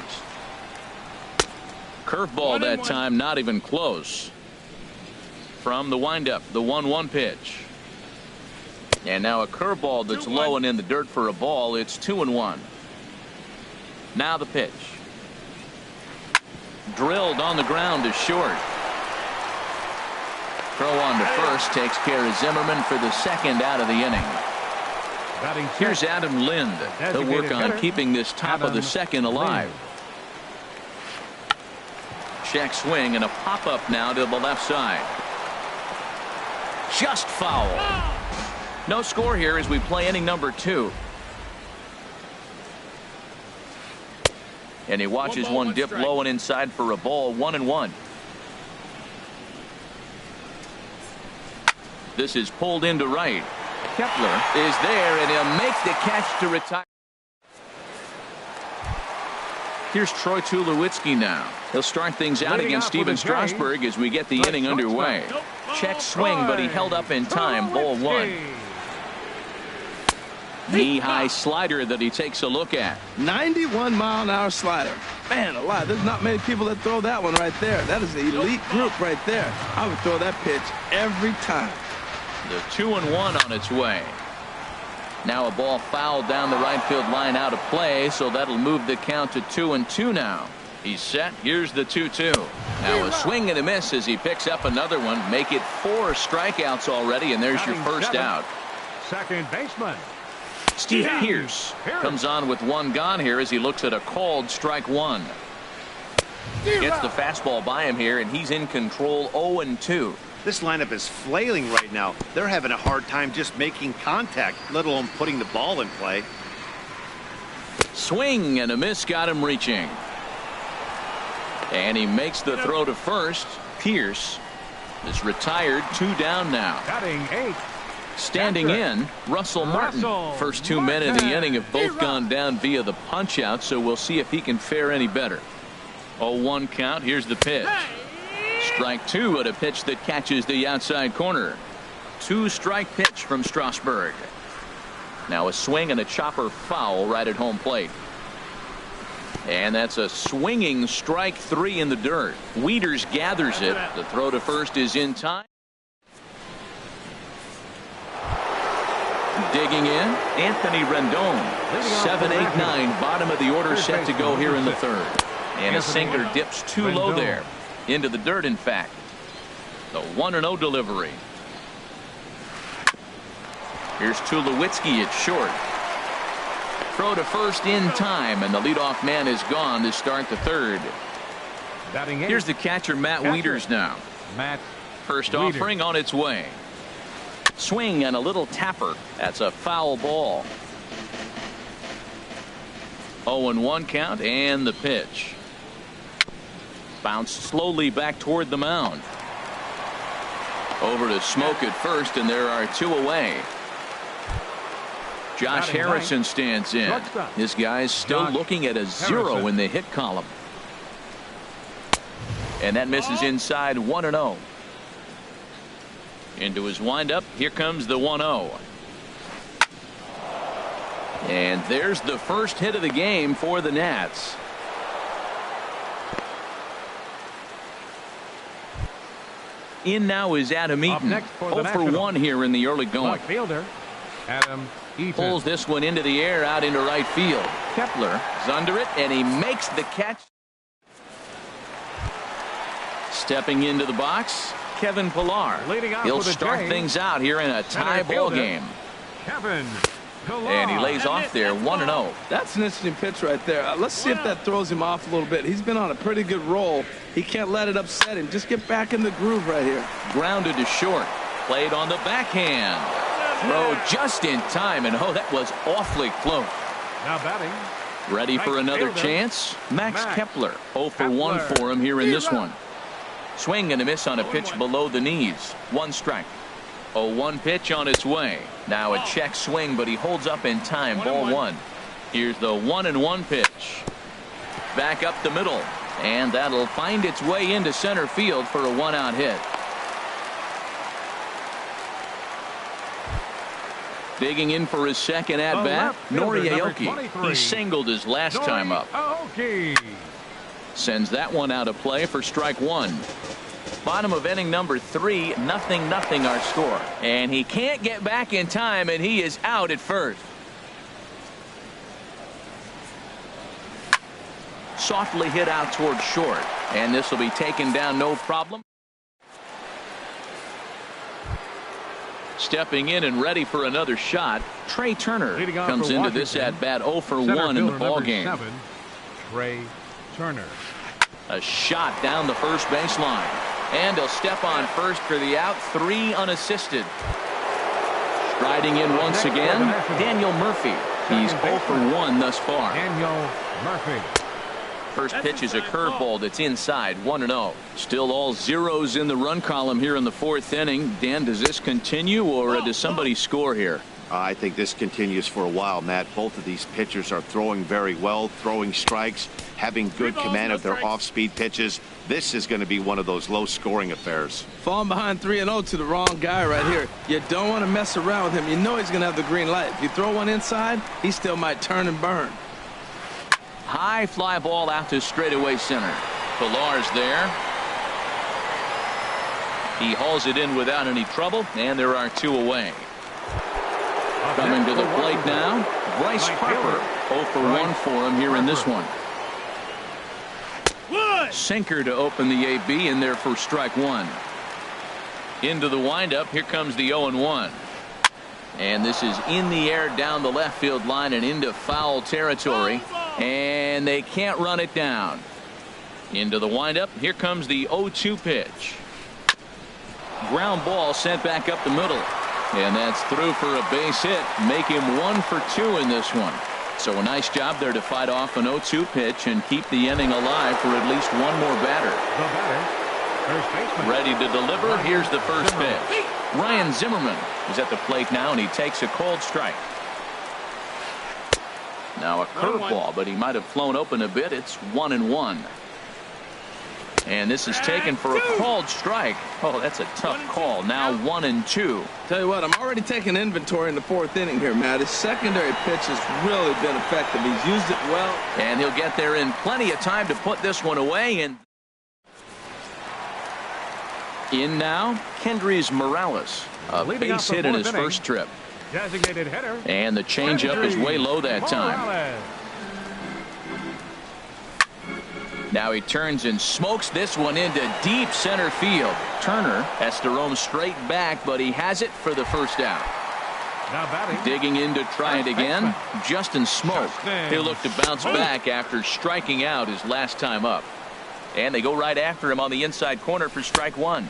Speaker 1: Curveball that time. Not even close. From the windup. The 1-1 pitch. And now a curveball that's low and in the dirt for a ball. It's 2-1. Now the pitch. Drilled on the ground to short. Throw on to first takes care of Zimmerman for the second out of the inning. Here's Adam Lind. He'll work on keeping this top of the second alive. Check swing and a pop-up now to the left side. Just foul. No score here as we play inning number 2. And he watches one dip low and inside for a ball. 1-1. This is pulled into right. Kepler is there, and he'll make the catch to retire. Here's Troy Tulowitzki now. He'll start things out against Steven Strasburg as we get the inning underway. Check swing, but he held up in time. Ball 1. Knee-high slider that he takes a look at.
Speaker 2: 91-mile-an-hour slider. Man alive, there's not many people that throw that one right there. That is an elite group right there. I would throw that pitch every time.
Speaker 1: The 2-1 on its way. Now a ball fouled down the right field line out of play, so that'll move the count to 2-2 now. He's set. Here's the 2-2. Now a swing and a miss as he picks up another one. Make it 4 strikeouts already, and there's your first out.
Speaker 4: Second baseman
Speaker 1: Steve Pearce comes on with one gone here as he looks at a called strike one. Gets the fastball by him here, and he's in control. 0-2.
Speaker 3: This lineup is flailing right now. They're having a hard time just making contact, let alone putting the ball in play.
Speaker 1: Swing and a miss got him reaching. And he makes the throw to first. Pierce is retired. 2 down now.
Speaker 4: Batting 8.
Speaker 1: Standing in, Russell Martin. First 2 men in the inning have both gone down via the punch out, so we'll see if he can fare any better. 0-1 count. Here's the pitch. Strike 2 at a pitch that catches the outside corner. 2-strike pitch from Strasburg. Now a swing and a chopper foul right at home plate. And that's a swinging strike 3 in the dirt. Wieters gathers it. The throw to first is in time. Digging in, Anthony Rendon. 7-8-9, bottom of the order set to go here in the third. And a sinker dips too low there. Into the dirt, in fact. The 1-0 delivery. Here's Tulowitzki at short. Throw to first in time, and the leadoff man is gone to start the third. Here's the catcher, Matt Wieters now. First offering on its way. Swing and a little tapper. That's a foul ball. 0-1 count and the pitch. Bounced slowly back toward the mound. Over to Smoke at first, and there are 2 away. Josh Harrison stands in. This guy's still looking at a 0 in the hit column. And that misses inside. 1-0. Into his windup. Here comes the 1-0. And there's the first hit of the game for the Nats. In now is Adam Eaton. 0-for-1 here in the early going.
Speaker 4: Adam Eaton
Speaker 1: pulls this one into the air out into right field. Kepler is under it, and he makes the catch. Stepping into the box, Kevin Pillar. He'll start things out here in a tie ball game.
Speaker 4: Kevin Pillar.
Speaker 1: And he lays off there. 1-0.
Speaker 2: That's an interesting pitch right there. Let's see if that throws him off a little bit. He's been on a pretty good roll. He can't let it upset him. Just get back in the groove right here.
Speaker 1: Grounded to short. Played on the backhand. Throw just in time, and oh, that was awfully close.
Speaker 4: Now batting,
Speaker 1: Ready for another chance? Max Kepler, 0 for 1 for him here in this one. Swing and a miss on a pitch below the knees. 1 strike. 0-1 pitch on its way. Now a check swing, but he holds up in time. Ball 1. Here's the 1-1 pitch. Back up the middle. And that'll find its way into center field for a 1-out hit. Digging in for his second at-bat, Nori Aoki. He singled his last time up. Sends that one out of play for strike 1. Bottom of inning number 3, 0-0 our score. And he can't get back in time, and he is out at first. Softly hit out towards short, and this will be taken down no problem. Stepping in and ready for another shot, Trey Turner comes into this at bat 0 for 1 in the ball game.
Speaker 4: Trey Turner.
Speaker 1: A shot down the first baseline, and he'll step on first for the out. 3 unassisted. Striding in once again, Daniel Murphy. He's 0 for 1 thus far.
Speaker 4: Daniel Murphy.
Speaker 1: First pitch is a curveball that's inside. 1-0. Still all zeros in the run column here in the 4th inning. Dan, does this continue, or does somebody score here?
Speaker 3: I think this continues for a while, Matt. Both of these pitchers are throwing very well, throwing strikes, having good command of their off-speed pitches. This is going to be one of those low-scoring affairs.
Speaker 2: Falling behind 3-0 to the wrong guy right here. You don't want to mess around with him. You know he's going to have the green light. If you throw one inside, he still might turn and burn.
Speaker 1: High fly ball out to straightaway center. Pillar's there. He hauls it in without any trouble, and there are 2 away. Coming to the plate now, Bryce Harper. 0 for 1 for him here in this one. Sinker to open the AB, in there for strike 1. Into the windup. Here comes the 0-1. And this is in the air down the left field line and into foul territory. And they can't run it down. Into the windup. Here comes the 0-2 pitch. Ground ball sent back up the middle. And that's through for a base hit. Make him 1 for 2 in this one. So a nice job there to fight off an 0-2 pitch and keep the inning alive for at least one more batter. Ready to deliver. Here's the first pitch. Ryan Zimmerman is at the plate now, and he takes a cold strike. Now a curveball, but he might have flown open a bit. It's 1-1. And this is taken for a called strike. Oh, that's a tough call. Now 1-2.
Speaker 2: Tell you what, I'm already taking inventory in the 4th inning here, Matt. His secondary pitch has really been effective. He's used it well.
Speaker 1: And he'll get there in plenty of time to put this one away. And in now, Kendrys Morales. A base hit in his first trip.
Speaker 4: Designated hitter.
Speaker 1: And the changeup is way low that time. Now he turns and smokes this one into deep center field. Turner has to roam straight back, but he has it for the first out.
Speaker 4: Now batting.
Speaker 1: Digging in to try it again. Justin Smoak. He'll look to bounce back after striking out his last time up. And they go right after him on the inside corner for strike 1.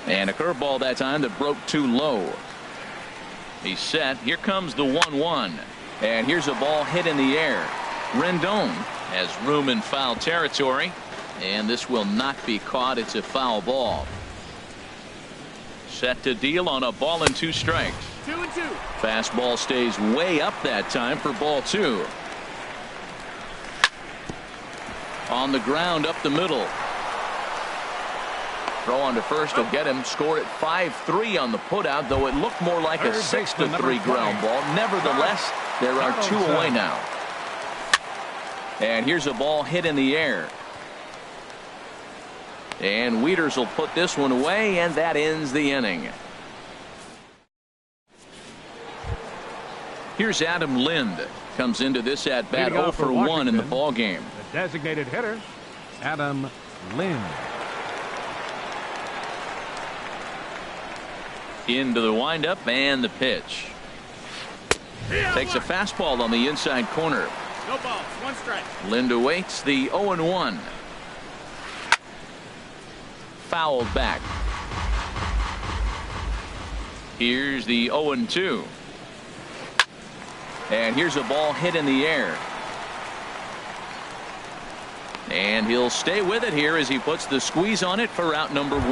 Speaker 1: And a curveball that time that broke too low. He's set. Here comes the 1-1. And here's a ball hit in the air. Rendon has room in foul territory, and this will not be caught. It's a foul ball. Set to deal on a ball and 2 strikes.
Speaker 5: 2-2.
Speaker 1: Fastball stays way up that time for ball 2. On the ground up the middle. Throw on to first will get him. Score at 5-3 on the putout, though it looked more like a 6-3 ground ball. Nevertheless, there are 2 away now. And here's a ball hit in the air. And Wieters will put this one away, and that ends the inning. Here's Adam Lind. Comes into this at bat 0 for 1 in the ball game.
Speaker 4: The designated hitter, Adam Lind.
Speaker 1: Into the windup and the pitch. Takes a fastball on the inside corner.
Speaker 5: No balls, 1 strike.
Speaker 1: Lind awaits the 0-1. Fouled back. Here's the 0-2. And here's a ball hit in the air. And he'll stay with it here as he puts the squeeze on it for out number 1.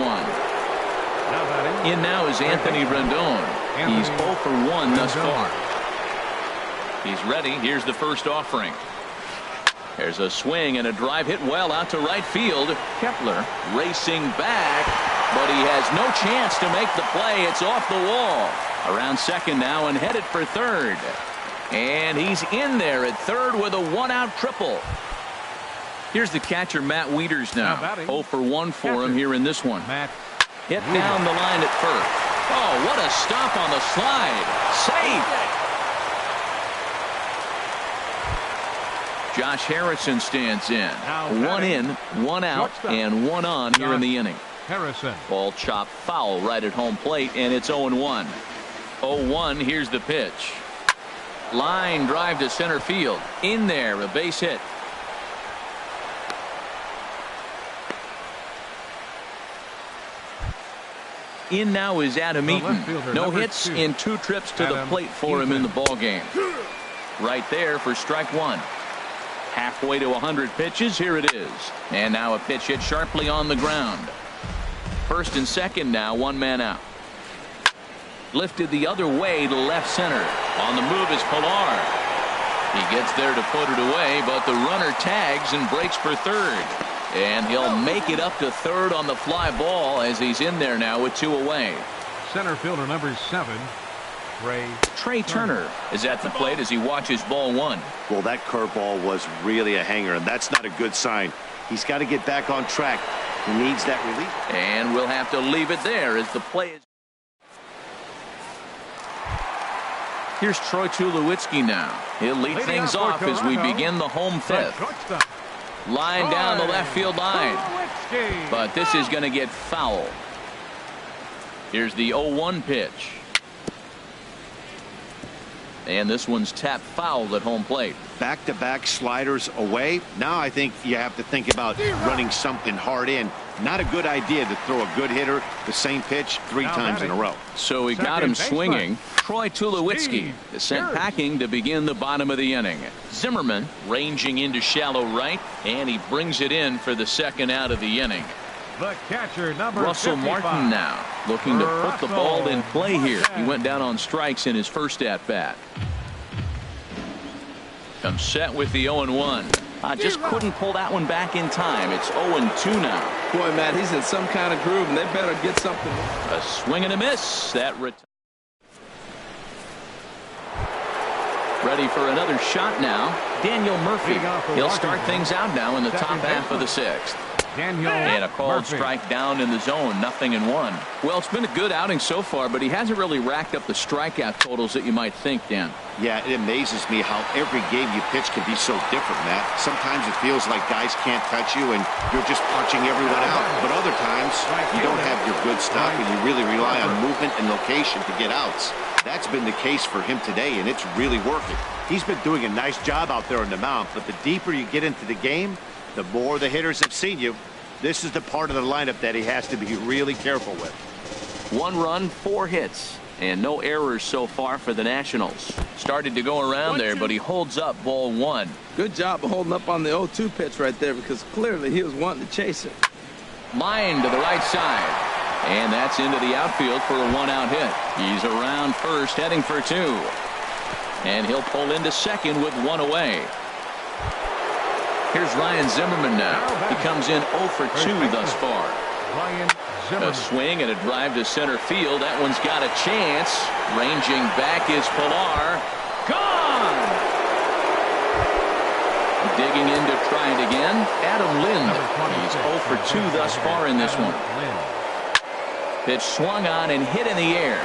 Speaker 1: In now is Anthony Rendon. He's 0 for 1 thus far. He's ready. Here's the first offering. There's a swing and a drive hit well out to right field. Kepler racing back, but he has no chance to make the play. It's off the wall. Around second now and headed for third. And he's in there at third with a 1-out triple. Here's the catcher, Matt Wieters now. 0 for 1 for him here in this one. Hit down the line at first. Oh, what a stop on the slide. Safe. Josh Harrison stands in. 1 in, 1 out, and 1 on here in the inning. Ball chopped foul right at home plate, and it's 0-1. 0-1, here's the pitch. Line drive to center field. In there, a base hit. In now is Adam Eaton. No hits in 2 trips to the plate for him in the ball game. Right there for strike 1. Halfway to 100 pitches. Here it is. And now a pitch hit sharply on the ground. First and second now, 1 man out. Lifted the other way to left center. On the move is Pilar. He gets there to put it away, but the runner tags and breaks for third. And he'll make it up to third on the fly ball as he's in there now with 2 away.
Speaker 4: Center fielder number 7,
Speaker 1: Trey Turner is at the plate as he watches ball 1.
Speaker 3: Well, that curveball was really a hanger, and that's not a good sign. He's got to get back on track. He needs that relief.
Speaker 1: And we'll have to leave it there as the play is. Here's Troy Tulowitzki now. He'll lead things off as we begin the home 5th. Line down the left field line. But this is going to get foul. Here's the 0-1 pitch. And this one's tapped foul at home plate.
Speaker 3: Back-to-back sliders away. Now I think you have to think about running something hard in. Not a good idea to throw a good hitter the same pitch 3 times in a row.
Speaker 1: So he got him swinging. Troy Tulowitzki is sent packing to begin the bottom of the inning. Zimmerman ranging into shallow right, and he brings it in for the second out of the inning.
Speaker 4: The catcher, number
Speaker 1: Russell
Speaker 4: 55.
Speaker 1: Martin now looking to put the ball in play here. He went down on strikes in his first at bat. Comes set with the 0-1. Just couldn't pull that one back in time. It's 0-2 now.
Speaker 2: Boy, Matt, he's in some kind of groove, and they better get something.
Speaker 1: A swing and a miss. That ready for another shot now. Daniel Murphy. He'll start things out now in the top half of the 6th. And a called strike down in the zone. 0-1. Well, it's been a good outing so far, but he hasn't really racked up the strikeout totals that you might think, Dan.
Speaker 3: Yeah, it amazes me how every game you pitch can be so different, Matt. Sometimes it feels like guys can't touch you and you're just punching everyone out. But other times you don't have your good stuff and you really rely on movement and location to get outs. That's been the case for him today, and it's really working. He's been doing a nice job out there on the mound, but the deeper you get into the game, the more the hitters have seen you. This is the part of the lineup that he has to be really careful with.
Speaker 1: 1 run, 4 hits, and no errors so far for the Nationals. Started to go around there, but he holds up ball 1.
Speaker 2: Good job of holding up on the 0-2 pitch right there, because clearly he was wanting to chase it.
Speaker 1: Line to the right side. And that's into the outfield for a 1-out hit. He's around first, heading for 2. And he'll pull into second with 1 away. Here's Ryan Zimmerman now. He comes in 0 for 2 thus far. A swing and a drive to center field. That one's got a chance. Ranging back is Pilar. Gone! Digging in to try it again. Adam Lind. He's 0 for 2 thus far in this one. Pitch swung on and hit in the air.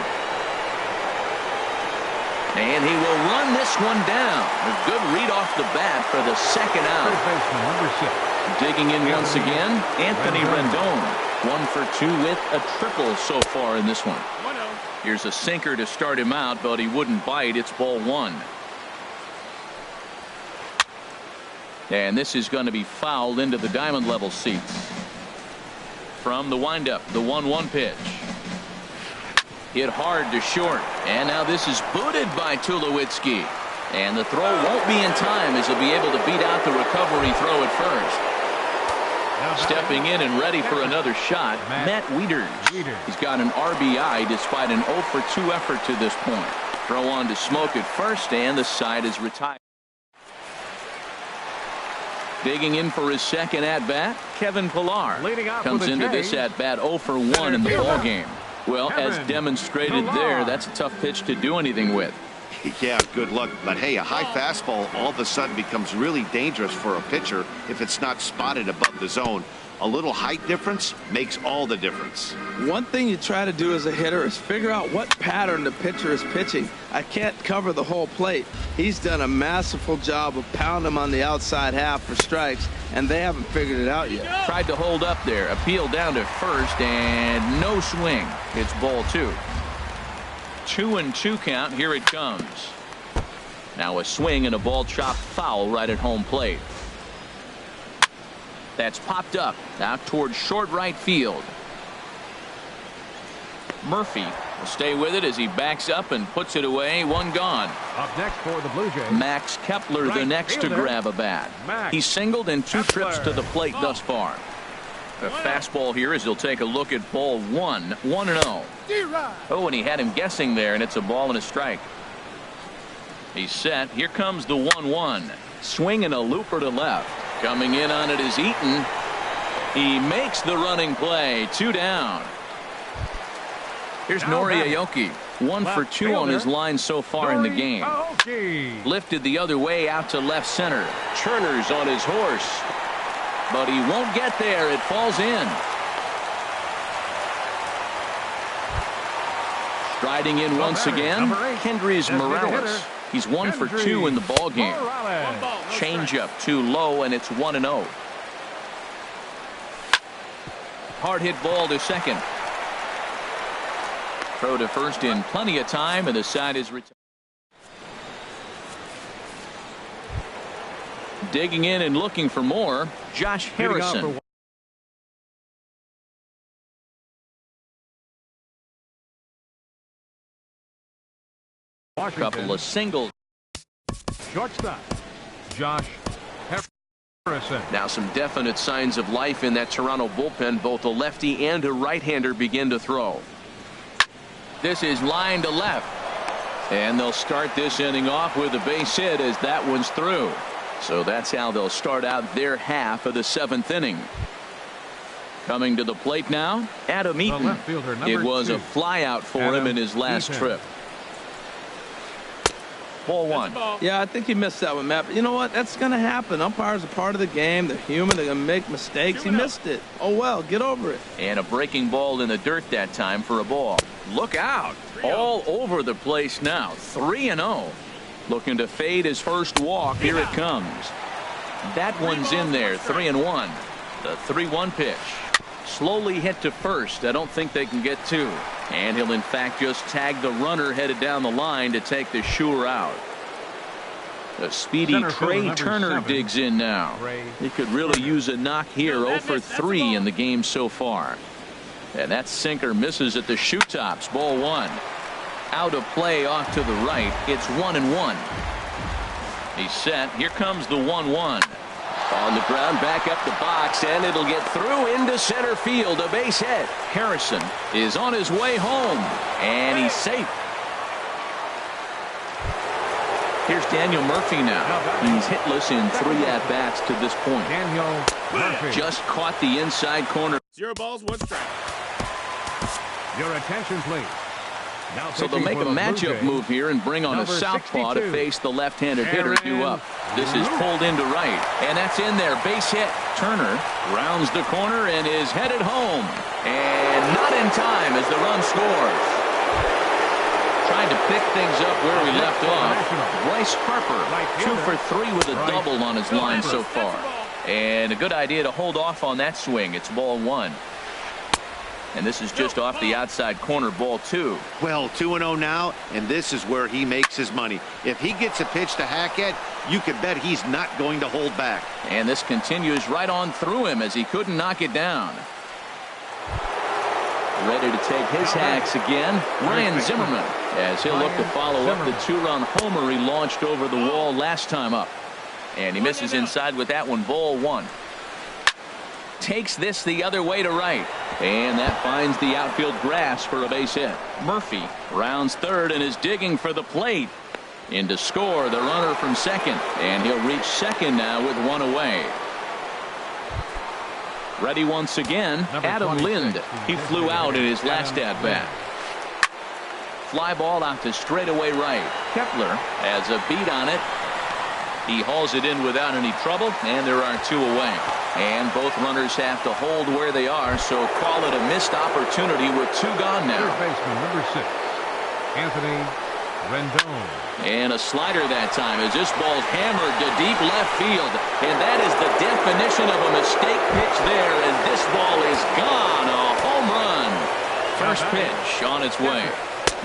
Speaker 1: And he will run this one down. A good read off the bat for the second out. Digging in once again, Anthony Rendon. 1 for 2 with a triple so far in this one. Here's a sinker to start him out, but he wouldn't bite. It's ball 1. And this is going to be fouled into the diamond level seats. From the windup, the 1-1 pitch. Hit hard to short, and now this is booted by Tulowitzki, and the throw won't be in time as he'll be able to beat out the recovery throw at first. Stepping in and ready for another shot, Matt Wieters. He's got an RBI despite an 0 for 2 effort to this point. Throw on to Smoke at first, and the side is retired. Digging in for his second at-bat, Kevin Pillar comes into this at-bat 0 for 1 in the ballgame. Well, as demonstrated there, that's a tough pitch to do anything with.
Speaker 5: Yeah, good luck. But hey, a high fastball all of a sudden becomes really dangerous for a pitcher if it's not spotted above the zone. A little height difference makes all the difference.
Speaker 2: One thing you try to do as a hitter is figure out what pattern the pitcher is pitching. I can't cover the whole plate. He's done a masterful job of pounding him on the outside half for strikes, and they haven't figured it out yet.
Speaker 1: Tried to hold up there, appeal down to first, and no swing. It's ball 2. 2-2 count. Here it comes. Now a swing and a ball chopped foul right at home plate. That's popped up out towards short right field. Murphy will stay with it as he backs up and puts it away. One gone.
Speaker 4: Up next for the Blue Jays,
Speaker 1: Max Kepler, the next to grab a bat. He's singled in 2 trips to the plate thus far. A fastball here as he'll take a look at ball 1. 1-0. Oh, and he had him guessing there, and it's a ball and a strike. He's set. Here comes the 1-1. Swing and a looper to left. Coming in on it is Eaton. He makes the running play. 2 down. Here's Nori Aoki. 1 for 2 on his line so far in the game. Lifted the other way out to left center. Turner's on his horse, but he won't get there. It falls in. Striding in once again, Kendrys Morales. He's 1 for 2 in the ball game. Changeup too low, and it's 1-0. Hard hit ball to second. Throw to first in plenty of time, and the side is retired. Digging in and looking for more, Josh Harrison. A couple of singles.
Speaker 4: Shortstop, Josh Harrison.
Speaker 1: Now some definite signs of life in that Toronto bullpen. Both a lefty and a right-hander begin to throw. This is line to left. And they'll start this inning off with a base hit as that one's through. So that's how they'll start out their half of the 7th inning. Coming to the plate now, Adam Eaton. It was a flyout for him in his last trip. Ball 1.
Speaker 2: Yeah, I think he missed that one, Matt. But you know what? That's going to happen. Umpires are part of the game. They're human. They're going to make mistakes. He missed it. Oh, well, get over it.
Speaker 1: And a breaking ball in the dirt that time for a ball. Look out. All over the place now. 3-0. Looking to fade his first walk. Here it comes. That one's in there. 3-1. The 3-1 pitch. Slowly hit to first. I don't think they can get 2. And he'll in fact just tag the runner headed down the line to take the sure out. The speedy Trey Turner digs in now. He could really use a knock here. 0 for 3 in the game so far. And that sinker misses at the shoe tops. Ball 1. Out of play off to the right. It's 1-1. He's set. Here comes the 1-1. On the ground, back up the box, and it'll get through into center field. A base hit. Harrison is on his way home, and he's safe. Here's Daniel Murphy now. He's hitless in 3 at-bats to this point.
Speaker 4: Daniel Murphy.
Speaker 1: Just caught the inside corner.
Speaker 6: 0 balls, 1 strike.
Speaker 4: Your attention, please. Now
Speaker 1: So they'll make a matchup move here and bring on a southpaw to face the left-handed hitter due up. This is pulled into right, and that's in there. Base hit. Turner rounds the corner and is headed home. And not in time as the run scores. Trying to pick things up where we left off. Bryce Harper, 2 for 3 with a double on his line so far. And a good idea to hold off on that swing. It's ball 1. And this is just off the outside corner, ball 2.
Speaker 5: Well, 2-0 now, and this is where he makes his money. If he gets a pitch to hack at, you can bet he's not going to hold back.
Speaker 1: And this continues right on through him as he couldn't knock it down. Ready to take his hacks again, Ryan Zimmerman, as he'll look to follow up the 2-run homer he launched over the wall last time up. And he misses inside with that one, ball 1. takes this the other way to right. And that finds the outfield grass for a base hit. Murphy rounds third and is digging for the plate. In to score the runner from second. And he'll reach second now with one away. Ready once again, Adam Lind. He flew out in his last at-bat. Fly ball out to straightaway right. Kepler has a beat on it. He hauls it in without any trouble, and there are two away. And both runners have to hold where they are, so call it a missed opportunity with two gone now.
Speaker 4: Third baseman, number 6, Anthony Rendon.
Speaker 1: And a slider that time as this ball's hammered to deep left field. And that is the definition of a mistake pitch there, as this ball is gone. A home run. First pitch on its way.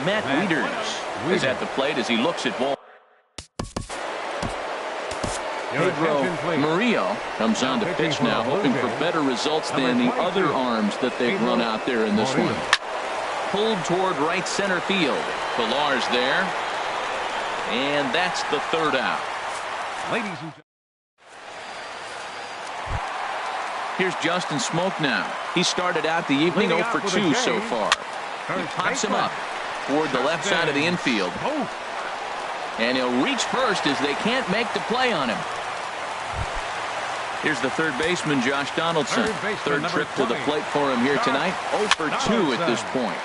Speaker 1: Matt Wieters is at the plate as he looks at ball. Pedro Murillo comes on to pitch now, hoping for better results than the other arms that they've run out there in this one. Pulled toward right center field. Pilar's there. And that's the third out.
Speaker 4: Ladies and gentlemen.
Speaker 1: Here's Justin Smoke now. He started out the evening 0 for 2 so far. He pops him up toward the left side of the infield. And he'll reach first as they can't make the play on him. Here's the third baseman, Josh Donaldson. Third trip to the plate for him here tonight. 0 for 2 at this point.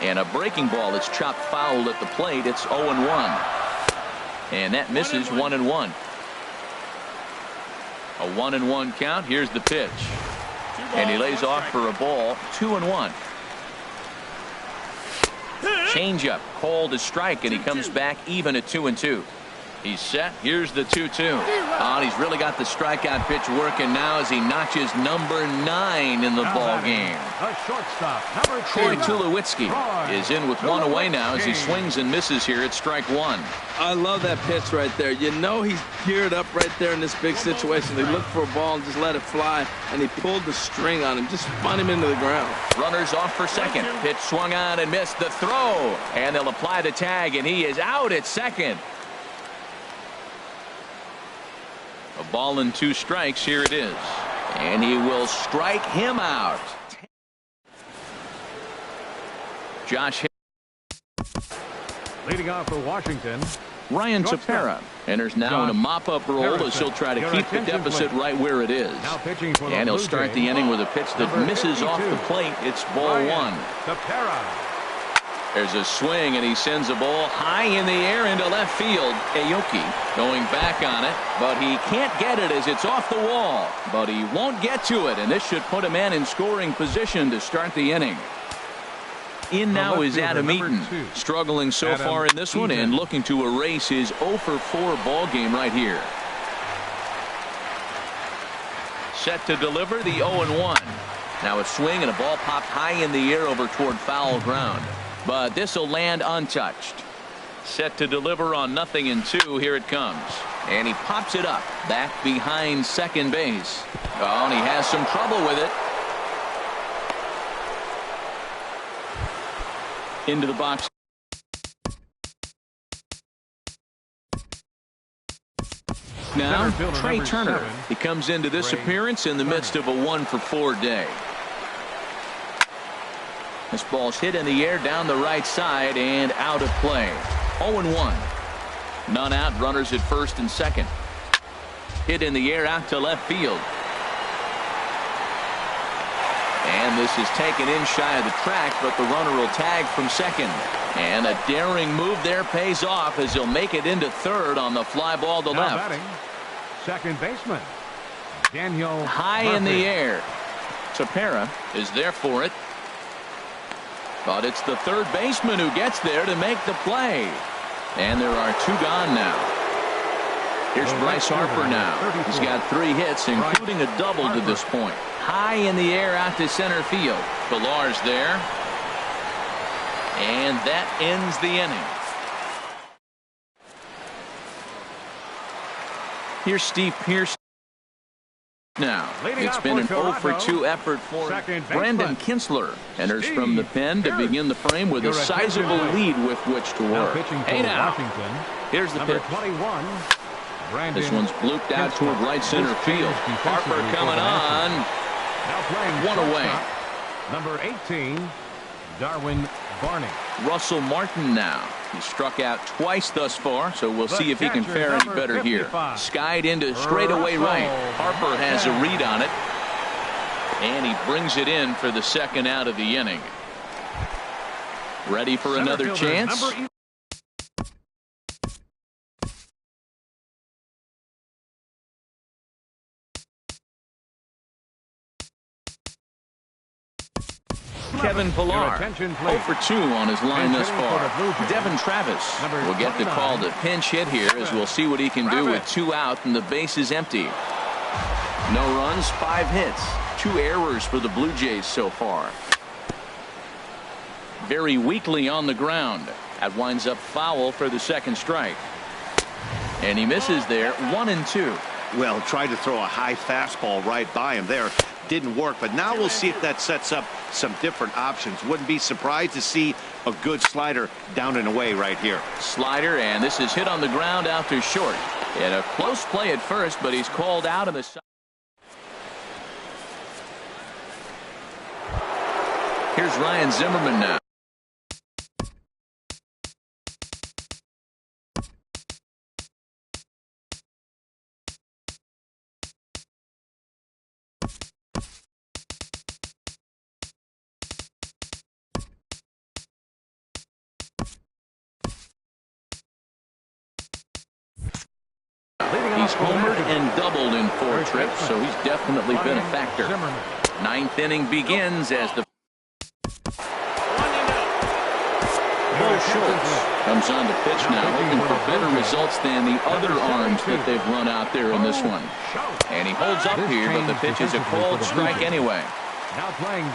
Speaker 1: And a breaking ball that's chopped foul at the plate. It's 0-1. And that misses 1-1. A 1-1 count. Here's the pitch. And he lays off for a ball. 2-1. Changeup called a strike, and he comes back even at 2-2. He's set. Here's the 2-2. And he's really got the strikeout pitch working now as he notches number 9 in the ball game.
Speaker 4: A shortstop, number 2.
Speaker 1: Troy Tulowitzki is in with one away now as he swings and misses here at strike one.
Speaker 2: I love that pitch right there. You know he's geared up right there in this big situation. They look for a ball and just let it fly, and he pulled the string on him, just spun him into the ground.
Speaker 1: Runners off for second. Pitch swung on and missed the throw. And they'll apply the tag, and he is out at second. A ball and 2 strikes. Here it is. And he will strike him out. Josh
Speaker 4: Leading off for Washington,
Speaker 1: Ryan Tepera enters now in a mop-up role as he'll try to keep the deficit right where it is. And he'll start the inning with a pitch that misses off the plate. It's ball 1.
Speaker 4: Tepera.
Speaker 1: There's a swing, and he sends a ball high in the air into left field. Aoki going back on it, but he can't get it as it's off the wall. But he won't get to it, and this should put a man in scoring position to start the inning. In now is Adam Eaton, struggling so far in this one and looking to erase his 0 for 4 ball game right here. Set to deliver the 0-1. Now a swing and a ball popped high in the air over toward foul ground. But this will land untouched. Set to deliver on 0-2. Here it comes. And he pops it up back behind second base. Oh, and he has some trouble with it. Into the box. Now, Trey Turner. He comes into this appearance in the midst of a 1 for 4 day. This ball's hit in the air down the right side and out of play. 0-1. None out. Runners at first and second. Hit in the air out to left field. And this is taken in shy of the track, but the runner will tag from second. And a daring move there pays off as he'll make it into third on the fly ball to left.
Speaker 4: Batting, second baseman Daniel
Speaker 1: high
Speaker 4: Murphy.
Speaker 1: in the air. Tepera is there for it. But it's the third baseman who gets there to make the play. And there are 2 gone now. Here's Bryce Harper now. He's got 3 hits, including a double to this point. High in the air out to center field. Pilar's there. And that ends the inning. Here's Steve Pearce. Now, it's been an 0 for 2 effort for Brandon Kinsler. Enters from the pen to begin the frame with a sizable lead with which to work. Hey now, here's the pitch.
Speaker 4: 21,
Speaker 1: This one's blooped out toward right center field. Harper coming on.
Speaker 4: Now playing
Speaker 1: One away.
Speaker 4: Number 18, Darwin Barney.
Speaker 1: Russell Martin now. He's struck out twice thus far, so we'll see if he can fare any better here. Skied into straightaway right. Harper has a read on it. And he brings it in for the second out of the inning. Ready for another chance? Kevin Pillar, 0 for 2 on his line thus far. Devin Travis will get the call to pinch hit here, as we'll see what he can do with 2 out and the base is empty. No runs, 5 hits, 2 errors for the Blue Jays so far. Very weakly on the ground. That winds up foul for the second strike. And he misses there, 1-2.
Speaker 5: Well, tried to throw a high fastball right by him there. Didn't work, but now we'll see if that sets up some different options. Wouldn't be surprised to see a good slider down and away right here.
Speaker 1: Slider, and this is hit on the ground out to short. And a close play at first, but he's called out of the side. Here's Ryan Zimmerman now. He's homered and doubled in 4 trips, so he's definitely been a factor. 9th inning begins as the Bo Schultz comes on to pitch now, looking for better results than the other arms that they've run out there in this one. And he holds up here, but the pitch is a called strike anyway.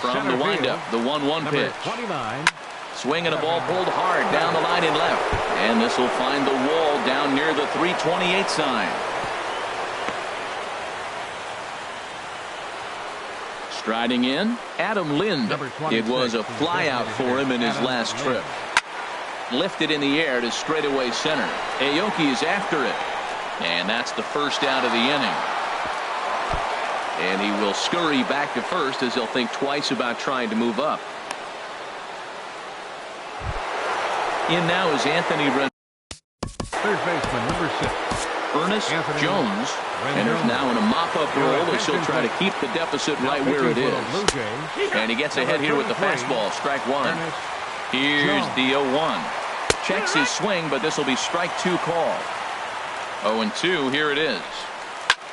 Speaker 1: From the windup, the 1-1 pitch. Swing and a ball pulled hard down the line and left. And this will find the wall down near the 328 sign. Striding in, Adam Lind. It was a flyout for him in his last trip. Lifted in the air to straightaway center. Aoki is after it. And that's the first out of the inning. And he will scurry back to first as he'll think twice about trying to move up. In now is Anthony Ren.
Speaker 4: Third baseman, number 6.
Speaker 1: Ernest Jones. And there's now in a mop-up role as he'll try to keep the deficit right where it is. And he gets ahead here with the fastball. Strike 1. Here's the 0-1. Checks his swing, but this will be strike 2 call. 0-2, here it is.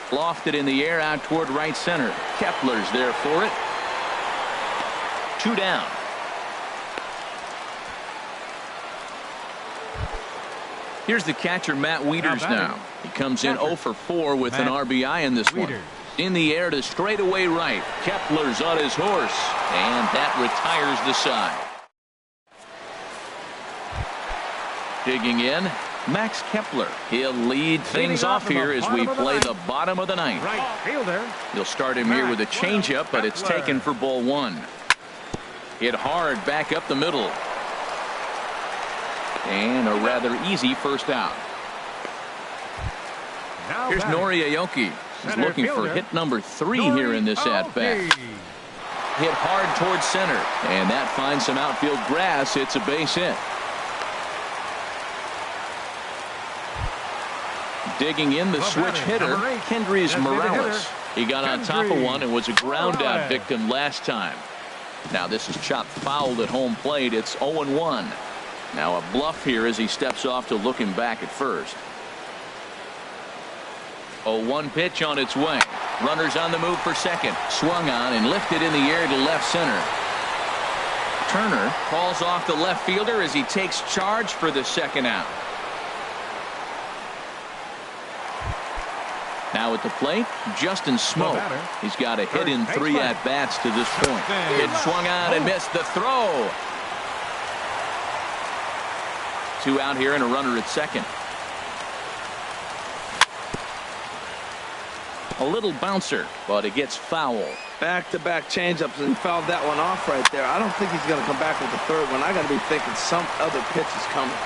Speaker 1: Lofted in the air out toward right center. Kepler's there for it. 2 down. Here's the catcher, Matt Wieters now. He comes in 0 for 4 with an RBI in this one. In the air to straightaway right. Kepler's on his horse. And that retires the side. Digging in, Max Kepler. He'll lead things off here as we play the bottom of the ninth. You'll start him here with a changeup, but it's taken for ball 1. Hit hard back up the middle. And a rather easy first out. Here's Nori Aoki. He's looking for hit number 3 here in this at-bat. Hit hard towards center. And that finds some outfield grass. It's a base hit. Digging in the switch hitter, Kendrys Morales. He got on top of one and was a ground out victim last time. Now this is chopped foul at home plate. It's 0-1. Now a bluff here as he steps off to look him back at first. 0-1 pitch on its way. Runners on the move for second. Swung on and lifted in the air to left center. Turner calls off the left fielder as he takes charge for the second out. Now at the plate, Justin Smoke. He's got a hit in 3 at-bats to this point. It swung on and missed the throw. 2 out here and a runner at second. A little bouncer, but it gets foul.
Speaker 2: Back-to-back changeups, and he fouled that one off right there. I don't think he's going to come back with the third one. I got to be thinking some other pitch is coming.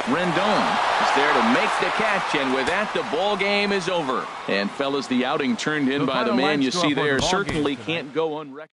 Speaker 1: Rendon is there to make the catch, and with that, the ball game is over. And fellas, the outing turned in by the man you see there certainly can't go unrecognized.